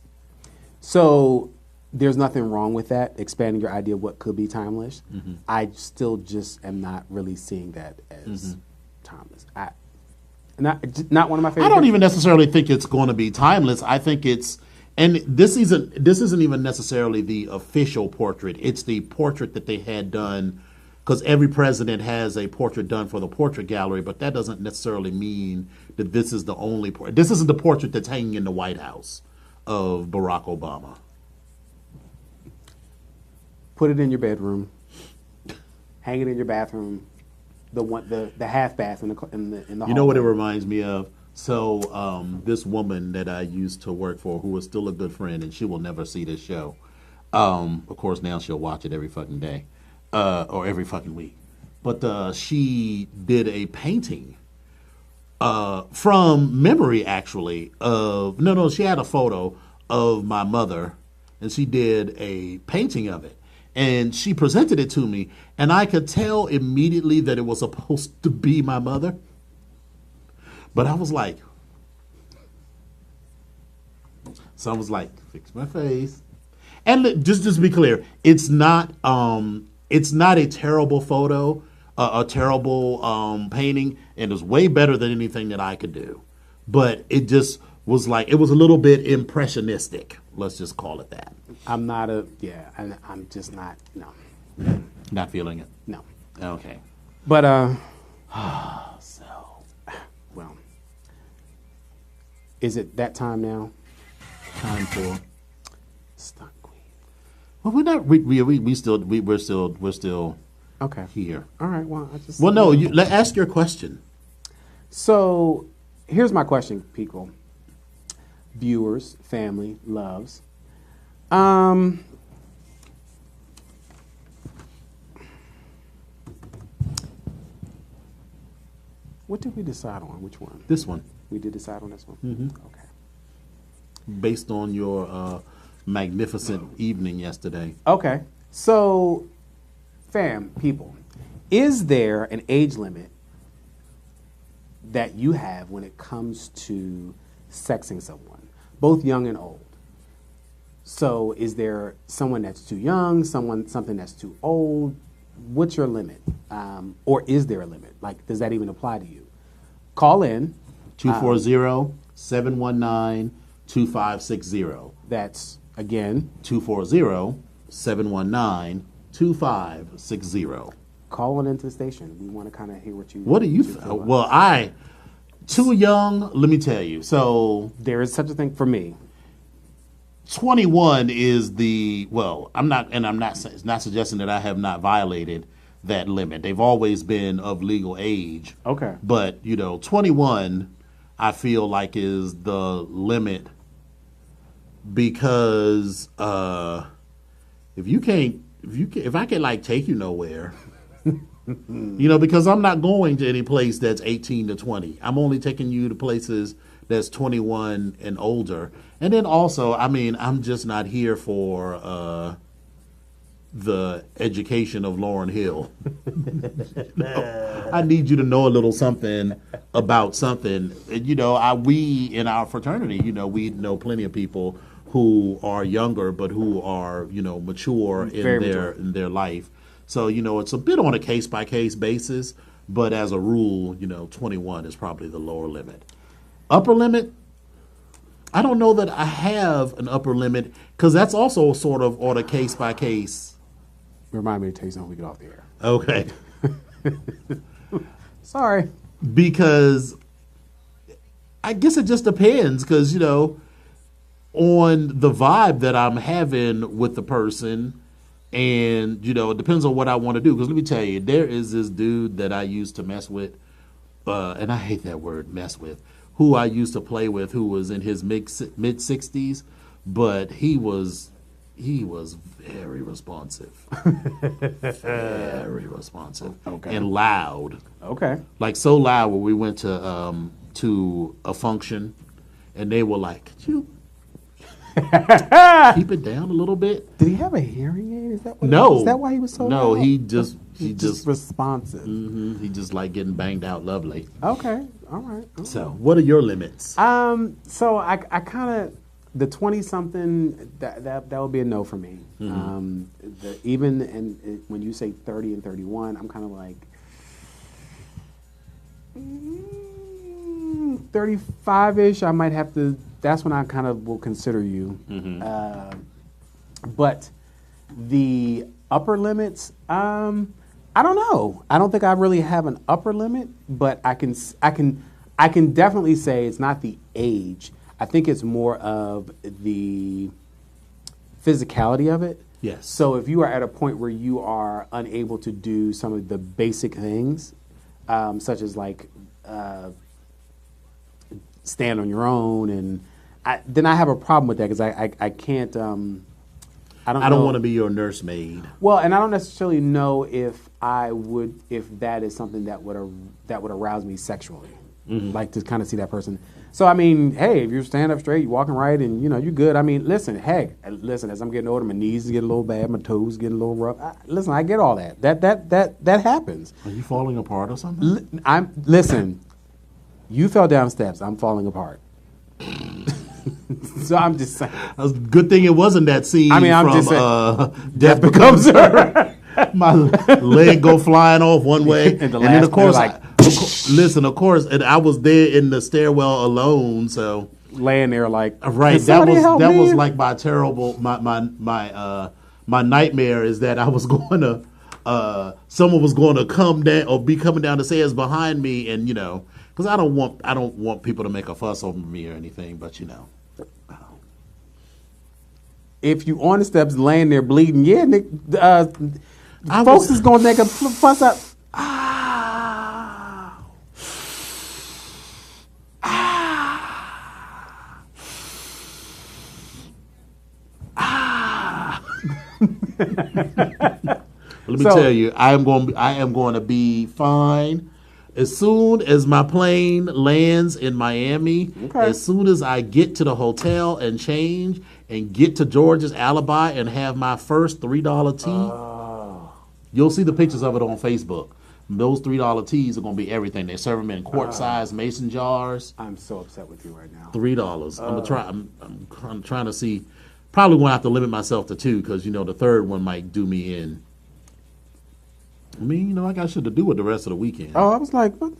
So there's nothing wrong with that, expanding your idea of what could be timeless. I still just am not really seeing that as timeless. Not one of my favorite. I don't even necessarily think it's going to be timeless. I think it's, and this isn't even necessarily the official portrait. It's the portrait that they had done, because every president has a portrait done for the portrait gallery, but that doesn't necessarily mean that this is the only portrait. This isn't the portrait that's hanging in the White House of Barack Obama. Put it in your bedroom. Hang it in your bathroom. The half bath in the hallway. You know what it reminds me of? So this woman that I used to work for, who is still a good friend, and she will never see this show. Of course, now she'll watch it every fucking day, or every fucking week. But she did a painting from memory, actually. She had a photo of my mother, and she did a painting of it. And she presented it to me, and I could tell immediately that it was supposed to be my mother. But I was like, fix my face. And just to be clear, it's not a terrible photo, a terrible painting, and it's way better than anything that I could do. But it just was like, it was a little bit impressionistic. Let's just call it that. I'm just not, no. Not feeling it? No. Okay. But, well, is it that time now? Time for Stunt Queen. Well, we're not. We're still Okay. here. All right. Well, Ask your question. So, here's my question, people, viewers, family, loves. What did we decide on? Which one? This one. We did decide on this one? Mm-hmm. Okay. Based on your magnificent evening yesterday. Okay. So, fam, people, is there an age limit that you have when it comes to sexing someone, both young and old? So is there someone that's too young, something that's too old? What's your limit? Or is there a limit? Like, does that even apply to you? Call in. 240-719-2560. That's, again, 240-719-2560. Call on into the station. We want to kind of hear what you... What do you think? Well, too young, let me tell you. So... There is such a thing for me. 21 is I'm not suggesting that I have not violated that limit. They've always been of legal age. Okay. But, 21, I feel like is the limit because if I can like take you nowhere, because I'm not going to any place that's 18 to 20. I'm only taking you to places that's 21 and older. And then also, I'm just not here for the education of Lauryn Hill. I need you to know a little something about something. We in our fraternity, we know plenty of people who are younger, but who are, mature in their life. So, it's a bit on a case-by-case basis, but as a rule, 21 is probably the lower limit. Upper limit, I don't know that I have an upper limit, because that's also sort of on a case-by-case. Remind me to tell you something when we get off the air. Okay. Sorry. because I guess it just depends because, on the vibe that I'm having with the person. And, it depends on what I want to do. Because let me tell you, there is this dude that I used to mess with, and I hate that word, mess with, who I used to play with, who was in his mid 60s, but he was very responsive. Very responsive. Okay. And loud. Okay. Like so loud where we went to a function, and they were like, "Could you keep it down a little bit?" Did he have a hearing aid? Is that what No. Is that why he was so No, loud? he just responsive. he just like getting banged out lovely. Okay. All right. So, what are your limits? So I kind of the 20-something that would be a no for me. Even when you say 30 and 31, I'm kind of like 35-ish. I might have to. That's when I kind of will consider you. But the upper limits, I don't know. I don't think I really have an upper limit, but I can definitely say it's not the age. I think it's more of the physicality of it. Yes. So if you are at a point where you are unable to do some of the basic things, such as like stand on your own, and then I have a problem with that because I can't. I don't want to be your nursemaid. Well, and I don't necessarily know if that is something that would arouse me sexually, like to kind of see that person. So I mean, hey, if you stand up straight, you're walking right, and you're good. I mean, listen, as I'm getting older, my knees get a little bad, my toes get a little rough. Listen, I get all that. That happens. Are you falling apart or something? Listen. You fell down steps. I'm falling apart. So I'm just saying. Good thing it wasn't that scene. I mean, I'm from, just saying. Death Becomes Her. My leg go flying off one way, and then of course, of course, and I was there in the stairwell alone, so laying there like right. That was like my terrible my nightmare is that I was going to someone was going to come down or be coming down the stairs behind me, and because I don't want people to make a fuss over me or anything, but if you on the steps laying there bleeding, Nick, folks is gonna make a fuss up. Let me tell you, I am going to be fine. As soon as my plane lands in Miami, as soon as I get to the hotel and change and get to George's Alibi and have my first $3 tea, you'll see the pictures of it on Facebook. Those $3 teas are going to be everything. They serve them in quart-sized mason jars. I'm so upset with you right now. $3. I'm trying to see. Probably going to have to limit myself to 2 because the third one might do me in. I mean, I got shit to do with the rest of the weekend. Oh, I was like, what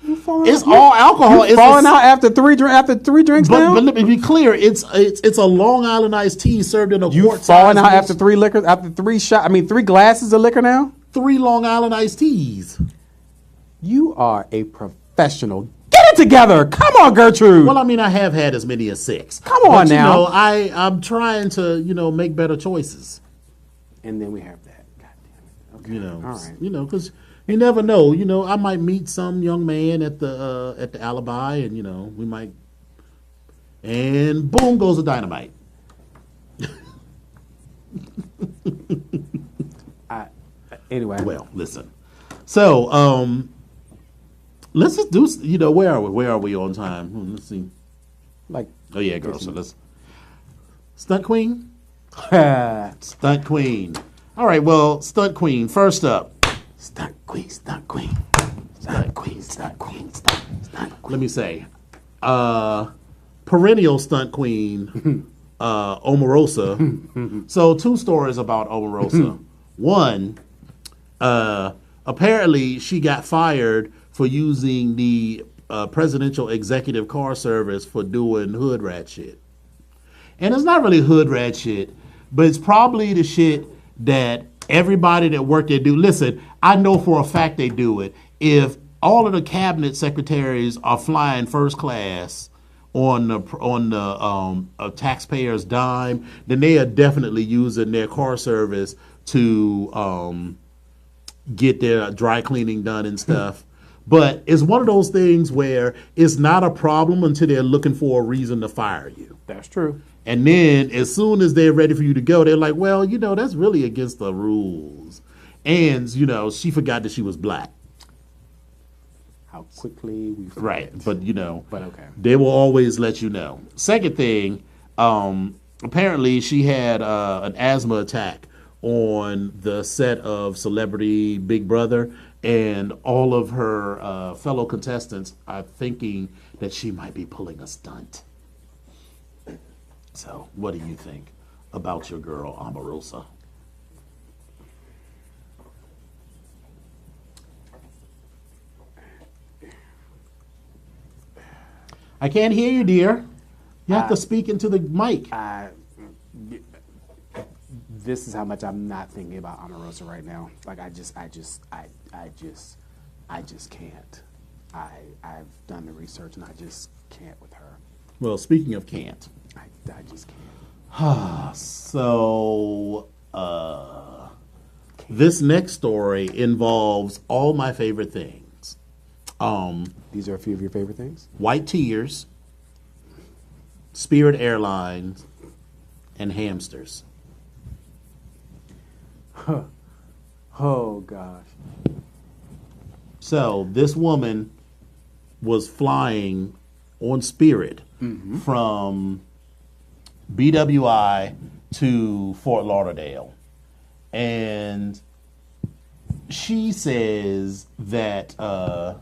you falling It's out? all alcohol. It's falling out after three drinks now? But let me be clear. It's a Long Island iced tea served in a quart. You falling out after 3 liquors, after 3 shots? I mean, 3 glasses of liquor now? 3 Long Island iced teas. You are a professional. Get it together. Come on, Gertrude. Well, I mean, I have had as many as 6. Come on now. I'm trying to, make better choices. And then we have that. Okay. All right. Because you never know. I might meet some young man at the Alibi, and we might, and boom goes the dynamite. Anyway. Well, listen. So, let's just do. Where are we on time? Let's see. Oh yeah, girl. So let's stunt queen. Stunt queen. All right, well, stunt queen, first up. Stunt queen. Let me say, perennial stunt queen, Omarosa. So 2 stories about Omarosa. One, apparently she got fired for using the presidential executive car service for doing hood rat shit. And it's not really hood rat shit, but it's probably the shit that everybody that worked there do. Listen, I know for a fact they do it. If all of the cabinet secretaries are flying first class on the taxpayers' dime, then they are definitely using their car service to get their dry cleaning done and stuff. But it's one of those things where it's not a problem until they're looking for a reason to fire you. That's true. And then as soon as they're ready for you to go, they're like, well, that's really against the rules. And, she forgot that she was black. How quickly we forget. Right. But, But okay. They will always let you know. Second thing, apparently she had an asthma attack on the set of Celebrity Big Brother, and all of her fellow contestants are thinking that she might be pulling a stunt. So, what do you think about your girl, Omarosa? I can't hear you, dear. You have to speak into the mic. This is how much I'm not thinking about Omarosa right now. Like I just can't. I've done the research and I just can't with her. Well, speaking of can't. I just can't. So, this next story involves all my favorite things. These are a few of your favorite things? White tears, Spirit Airlines, and hamsters. Oh, gosh. So, this woman was flying on Spirit from BWI to Fort Lauderdale. And she says that her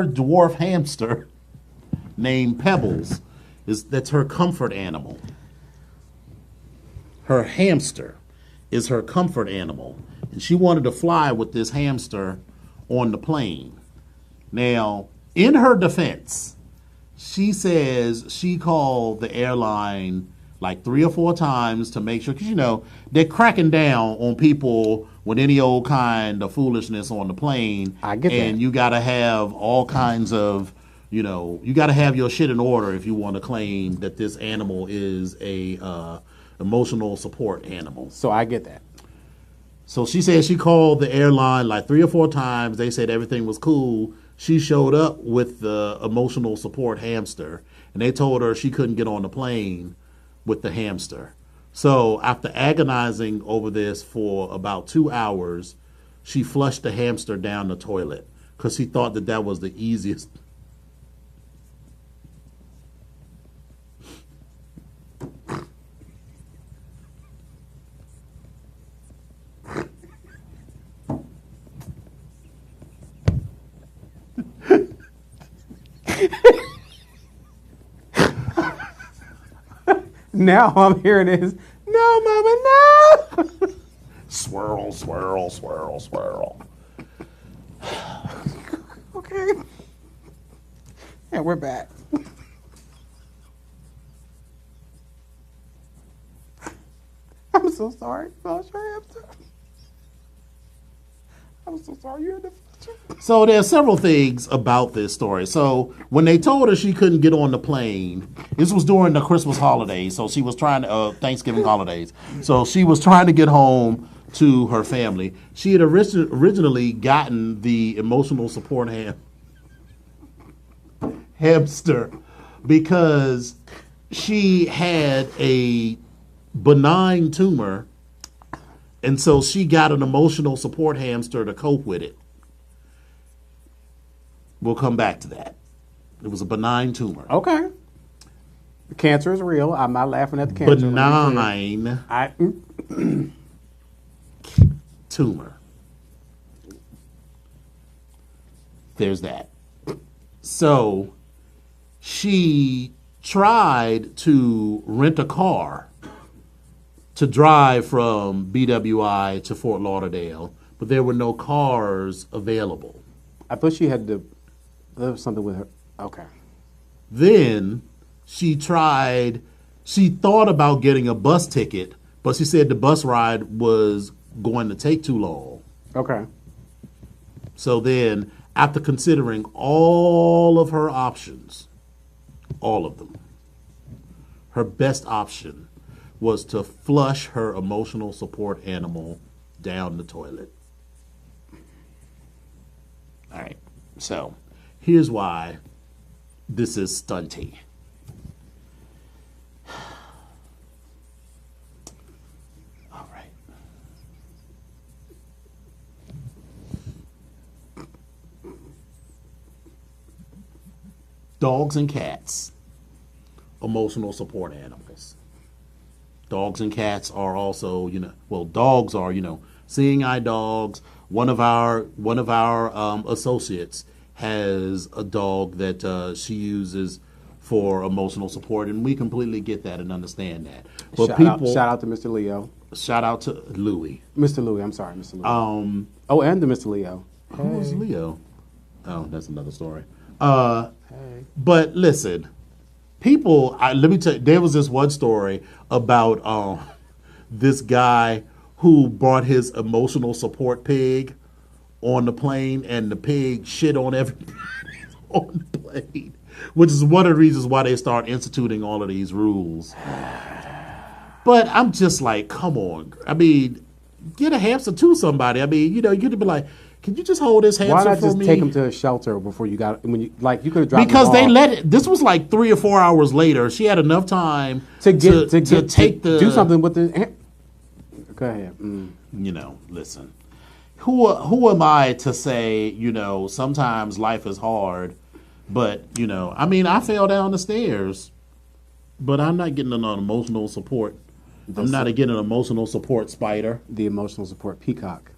dwarf hamster named Pebbles that's her comfort animal. Her hamster is her comfort animal. And she wanted to fly with this hamster on the plane. Now, in her defense, she says she called the airline like 3 or 4 times to make sure, because, they're cracking down on people with any old kind of foolishness on the plane. I get that. And you got to have all kinds of, you got to have your shit in order if you want to claim that this animal is a emotional support animal. So I get that. So she said she called the airline like 3 or 4 times. They said everything was cool. She showed up with the emotional support hamster, and they told her she couldn't get on the plane with the hamster. So after agonizing over this for about 2 hours, she flushed the hamster down the toilet because she thought that was the easiest. Now I'm hearing this. No, Mama, no. Swirl, swirl, swirl, swirl. Okay. And we're back. I'm so sorry. I'm so sorry you're in the future. So there's several things about this story. So when they told her she couldn't get on the plane, this was during the Christmas holidays. So she was trying to, Thanksgiving holidays. So she was trying to get home to her family. She had originally gotten the emotional support hamster because she had a benign tumor. And so she got an emotional support hamster to cope with it. We'll come back to that. It was a benign tumor. Okay. The cancer is real. I'm not laughing at the cancer. Benign tumor. There's that. So she tried to rent a car to drive from BWI to Fort Lauderdale, but there were no cars available. I thought she had to. There was something with her. Okay. Then she thought about getting a bus ticket, but she said the bus ride was going to take too long. Okay. So then After considering all of her options, all of them, her best option was to flush her emotional support animal down the toilet. All right, so here's why this is stunty. All right. Dogs and cats, emotional support animals. Dogs and cats are also, dogs are, seeing eye dogs. One of our associates has a dog that she uses for emotional support, and we completely get that and understand that. But shout out to Mr. Leo. Shout out to Louie. Mr. Louie, I'm sorry, Mr. Leo. And to Mr. Leo. Who is Leo? Oh, that's another story. But listen, people, let me tell you, there was this one story about this guy who brought his emotional support pig on the plane, and the pig shit on everybody on the plane, which is one of the reasons why they start instituting all of these rules. But I'm just like, come on. I mean, get a hamster to somebody. I mean, you could be like, can you just hold this hamster for me? Why not just take him to a shelter before you got, you could have dropped because him they off. let it. This was like 3 or 4 hours later. She had enough time to do something with the. Go ahead. Listen. Who am I to say, sometimes life is hard, but, I fell down the stairs, but I'm not getting an emotional support. I'm not getting an emotional support spider. The emotional support peacock.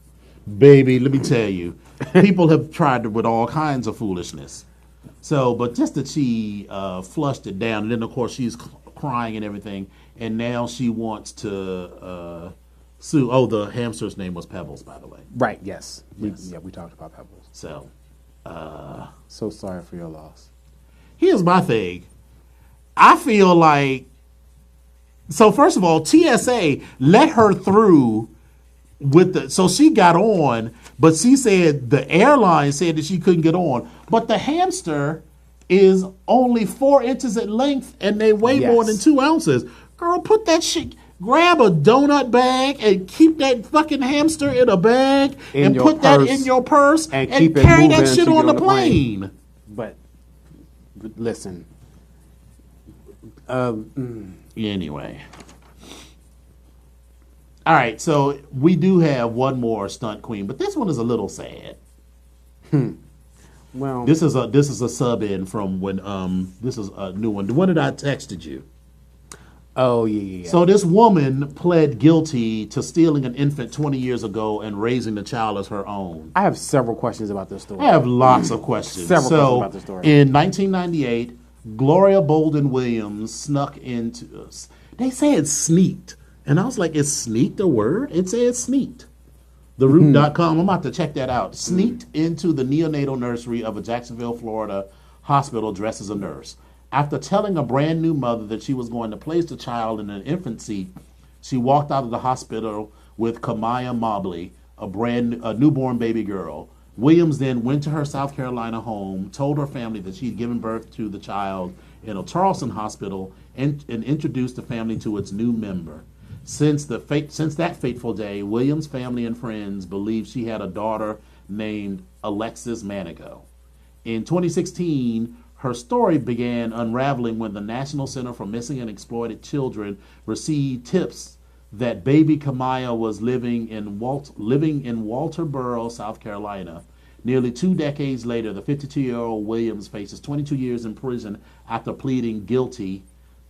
Baby, let me tell you, people have tried with all kinds of foolishness. So, but just that she flushed it down, and then, of course, she's crying and everything, and now she wants to... sue. Oh, the hamster's name was Pebbles, by the way. Right, yes. We talked about Pebbles. So, so sorry for your loss. Here's my thing. I feel like, so first of all, TSA let her through so she got on, but she said the airline said that she couldn't get on. But the hamster is only 4 inches in length, and they weigh more than 2 ounces. Girl, put that shit... Grab a donut bag and keep that fucking hamster in a bag and put that in your purse and carry that shit on the plane. But listen. Anyway. All right, so we do have one more stunt queen, but this one is a little sad. Well, this is a sub in from when this is a new one. The one that I texted you. Oh, yeah. So this woman pled guilty to stealing an infant 20 years ago and raising the child as her own. I have several questions about this story. I have lots of questions. Several questions about this story. In 1998, Gloria Bolden Williams snuck into... They say it sneaked. And I was like, is sneaked a word? It says sneaked. TheRoot.com, I'm about to check that out. Sneaked into the neonatal nursery of a Jacksonville, Florida hospital dressed as a nurse. After telling a brand new mother that she was going to place the child in an infant seat, she walked out of the hospital with Kamaya Mobley, a newborn baby girl. Williams then went to her South Carolina home, told her family that she'd given birth to the child in a Charleston hospital, and introduced the family to its new member. Since that fateful day, Williams' family and friends believe she had a daughter named Alexis Manigo. In 2016, her story began unraveling when the National Center for Missing and Exploited Children received tips that baby Kamaya was living in Walterboro, South Carolina. Nearly 2 decades later, the 52-year-old Williams faces 22 years in prison after pleading guilty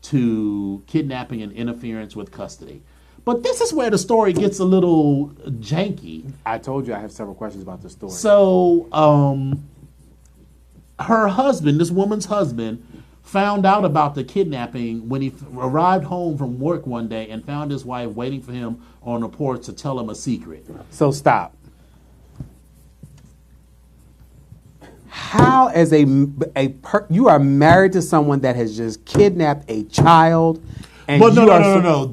to kidnapping and interference with custody. But this is where the story gets a little janky. I told you I have several questions about this story. So, her husband, this woman's husband, found out about the kidnapping when he arrived home from work one day and found his wife waiting for him on the porch to tell him a secret. So stop. How, as you are married to someone that has just kidnapped a child, and but no.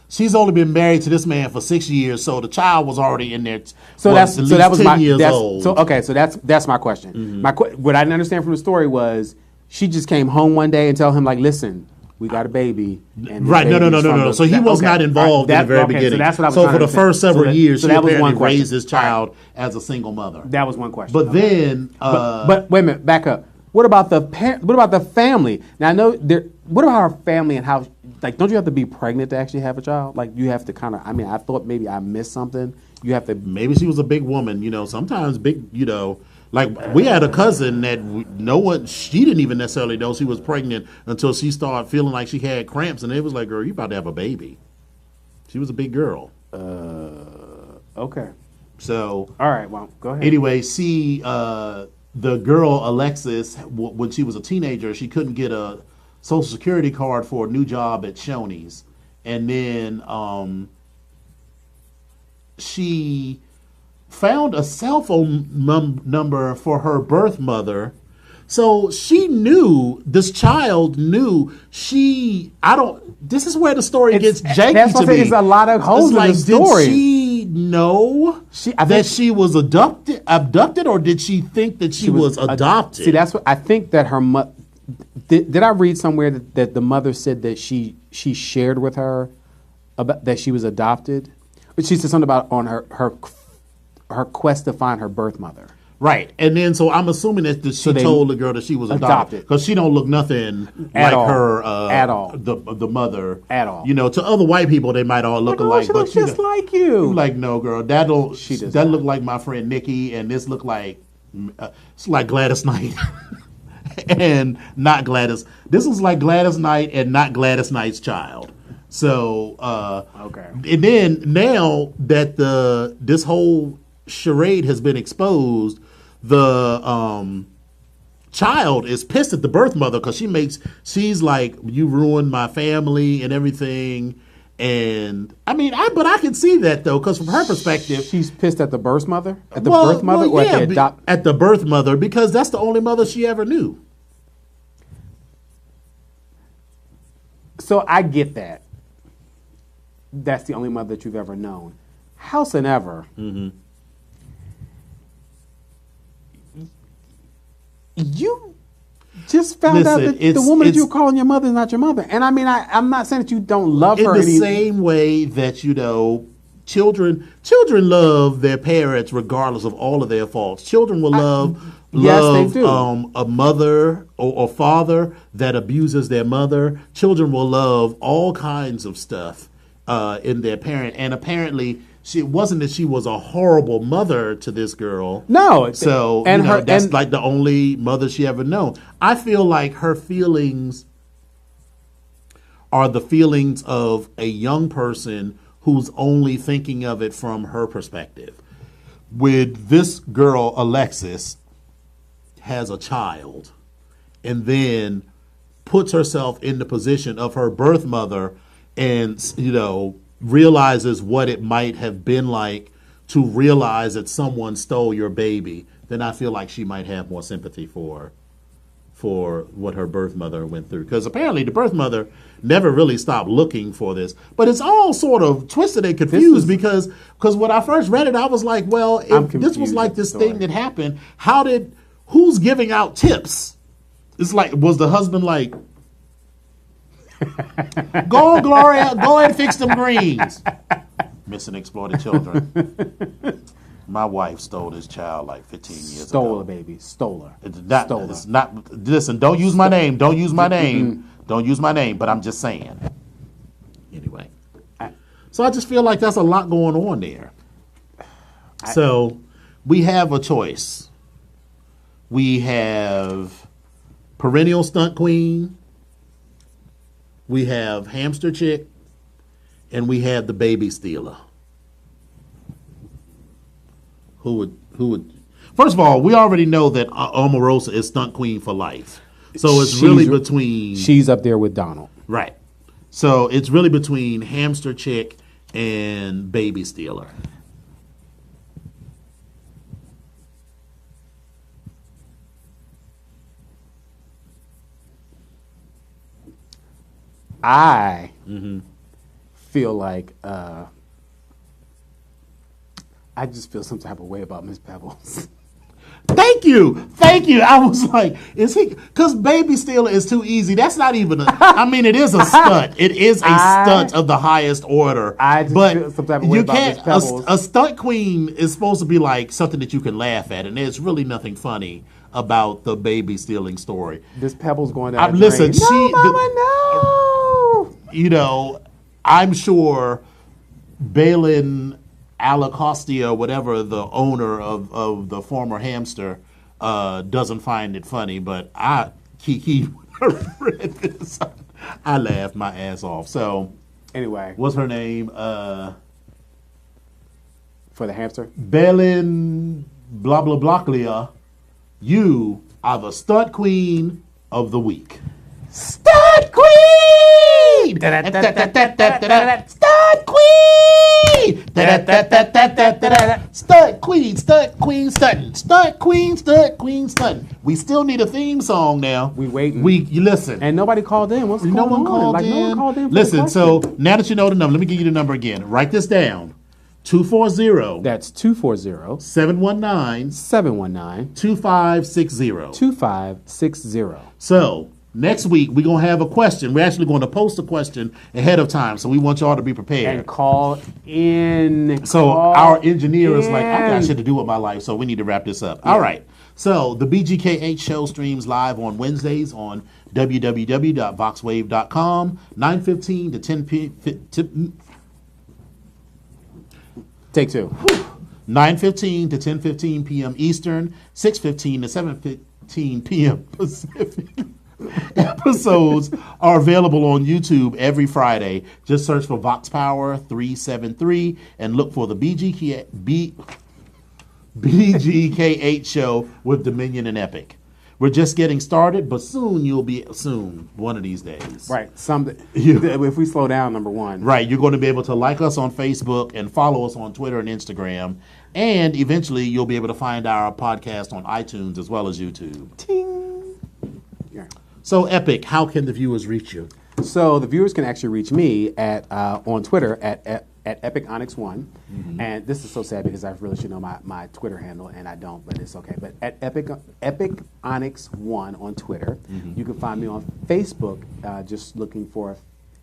She's only been married to this man for 6 years, so the child was already in there. So at least that was 10 years old. So that's my question. What I didn't understand from the story was she just came home one day and tell him like, listen, we got a baby. And Right? No. So he was not involved in the very beginning. So that's what I was So trying for to the first several years, so she that was apparently one question. raised his child as a single mother. That was one question. But then, but wait a minute, back up. What about the what about the family? Now I know what about her family and how? Like, don't you have to be pregnant to actually have a child? Like, you have to kind of. I mean, I thought maybe I missed something. You have to. Maybe she was a big woman. Sometimes big. Like we had a cousin that she didn't even necessarily know she was pregnant until she started feeling like she had cramps, and it was like, girl, you about to have a baby. She was a big girl. Okay. So. All right. Well, go ahead. Anyway, the girl Alexis, when she was a teenager, she couldn't get a Social Security card for a new job at Shoney's, and then she found a cell phone number for her birth mother. So she knew, this child knew, this is where the story gets janky that's to what me. It's a lot of holes in the story. Did she know that she was abducted, or did she think that she was adopted? See, that's what I think that her mother. Did I read somewhere that the mother said that she shared with her about that she was adopted? She said something about on her quest to find her birth mother. Right, and then so I'm assuming that she told the girl that she was adopted because she don't look nothing like her at all. The mother at all. To other white people they might all look alike, she looks just like you. Like, no, girl, that look like my friend Nikki, and this look like it's like Gladys Knight. And not Gladys. This was like Gladys Knight and not Gladys Knight's child. So okay. And then now that this whole charade has been exposed, the child is pissed at the birth mother because she's like, you ruined my family and everything. And I mean, but I can see that though, because from her perspective, she's pissed at the birth mother, or at the at the birth mother, because that's the only mother she ever knew. So I get that. That's the only mother that you've ever known. Howsoever, you just found out that the woman that you're calling your mother is not your mother. And I mean, I'm not saying that you don't love her. In the same way that, children love their parents regardless of all of their faults. Children will love they do. A mother or father that abuses their mother. Children will love all kinds of stuff in their parent. And apparently, it wasn't that she was a horrible mother to this girl. No. So that's like the only mother she ever known. I feel like her feelings are the feelings of a young person who's only thinking of it from her perspective. With this girl, Alexis, has a child and then puts herself in the position of her birth mother and, realizes what it might have been like to realize that someone stole your baby, then I feel like she might have more sympathy for what her birth mother went through. Because apparently the birth mother never really stopped looking for this. But it's all sort of twisted and confused because when I first read it, I was like, well, if this was like this thing that happened, who's giving out tips? It's like, was the husband like, go, Gloria, go and fix them greens. Missing exploited children. My wife stole this child like 15 years ago. Stole her, baby. Stole her. It's not. Listen, don't use my name. Don't use my name. Don't use my name. But I'm just saying. Anyway. So I just feel like there's a lot going on there. So we have a choice. We have perennial stunt queen. We have hamster chick. And we have the baby stealer. Who would? First of all, we already know that Omarosa is stunt queen for life. So it's really between. She's up there with Donald. Right. So it's really between hamster chick and baby stealer. I feel like I just feel some type of way about Miss Pebbles. Thank you. I was like, is he? Because Baby Stealer is too easy. That's not even I mean, it is a stunt. It is a stunt of the highest order. I just feel some type of way you about Miss can't. Pebbles. A stunt queen is supposed to be like something that you can laugh at, and there's really nothing funny about the baby stealing story. This Pebbles going down the Listen, drain. No, Mama, no. You know, I'm sure Balin Alacostia, whatever the owner of the former hamster, doesn't find it funny, but Kiki, when I read this, I laughed my ass off. So, Anyway, what's her name? for the hamster. Balin blah blah blahlia. You are the stunt queen of the week. Stunt queen! Stunt queen! Stunt queen, stunt queen, stunting. Stunt queen, stunt queen, stunting. We still need a theme song now. We waiting. You listen. And nobody called in. What's No going one on? called Like, in. no one called in. For Listen, the so question. now that you know the number, let me give you the number again. Write this down. 240 That's 240 719 719 2560. 2560. So next week we're gonna have a question. We're actually going to post a question ahead of time, so we want y'all to be prepared. And call in. So Call our engineer is like, I got in. shit to do with my life, so we need to wrap this up. All right. So the BGKH show streams live on Wednesdays on www.voxwave.com, 9:15 to 10 p.m. Take two. 9:15 to 10:15 p.m. Eastern, 6:15 to 7:15 p.m. Pacific. Episodes are available on YouTube every Friday. Just search for Vox Power 373 and look for the BGKH show with Dominion and Epic. We're just getting started, but soon one of these days. Right. If we slow down, number one. Right, you're going to be able to like us on Facebook and follow us on Twitter and Instagram, and eventually you'll be able to find our podcast on iTunes as well as YouTube. Ting. Yeah. So, Epic, how can the viewers reach you? So the viewers can actually reach me at on Twitter at EpicOnyx1. And this is so sad because I really should know my Twitter handle, and I don't, but it's okay. But at EpicOnyx1 on Twitter. You can find me on Facebook just looking for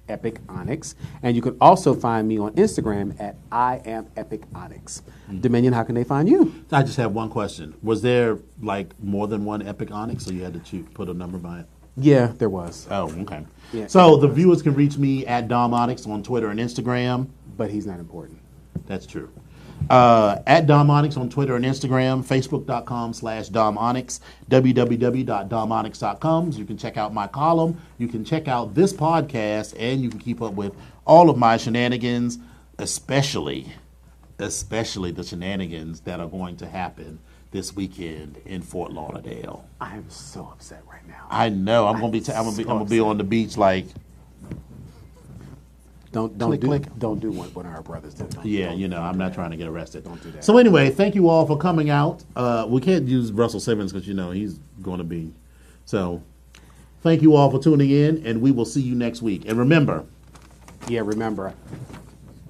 Epic Onyx. And you can also find me on Instagram at I am Epic Onyx. Dominion, how can they find you? I just have one question. Was there like more than one Epic Onyx, or you had to put a number by it? Yeah, there was. Oh, okay. Yeah. So the viewers can reach me at Dom Onyx on Twitter and Instagram. But he's not important. That's true. At Dom Onyx on Twitter and Instagram, Facebook.com/Dom Onyx, www.domonyx.com. So you can check out my column, you can check out this podcast, and you can keep up with all of my shenanigans, especially the shenanigans that are going to happen this weekend in Fort Lauderdale. I am so upset right now. I know. I'm gonna be on the beach like. Don't Click, do click. Don't do what our brothers did. I'm not trying to get arrested. Don't do that. So anyway, thank you all for coming out. We can't use Russell Simmons because he's going to be. So thank you all for tuning in, and we will see you next week. And remember,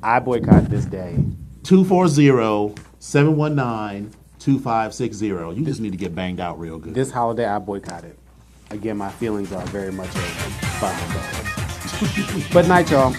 I boycott this day. 240-719-2560. You just need to get banged out real good. This holiday, I boycott it. Again, my feelings are very much behind those. But night, y'all.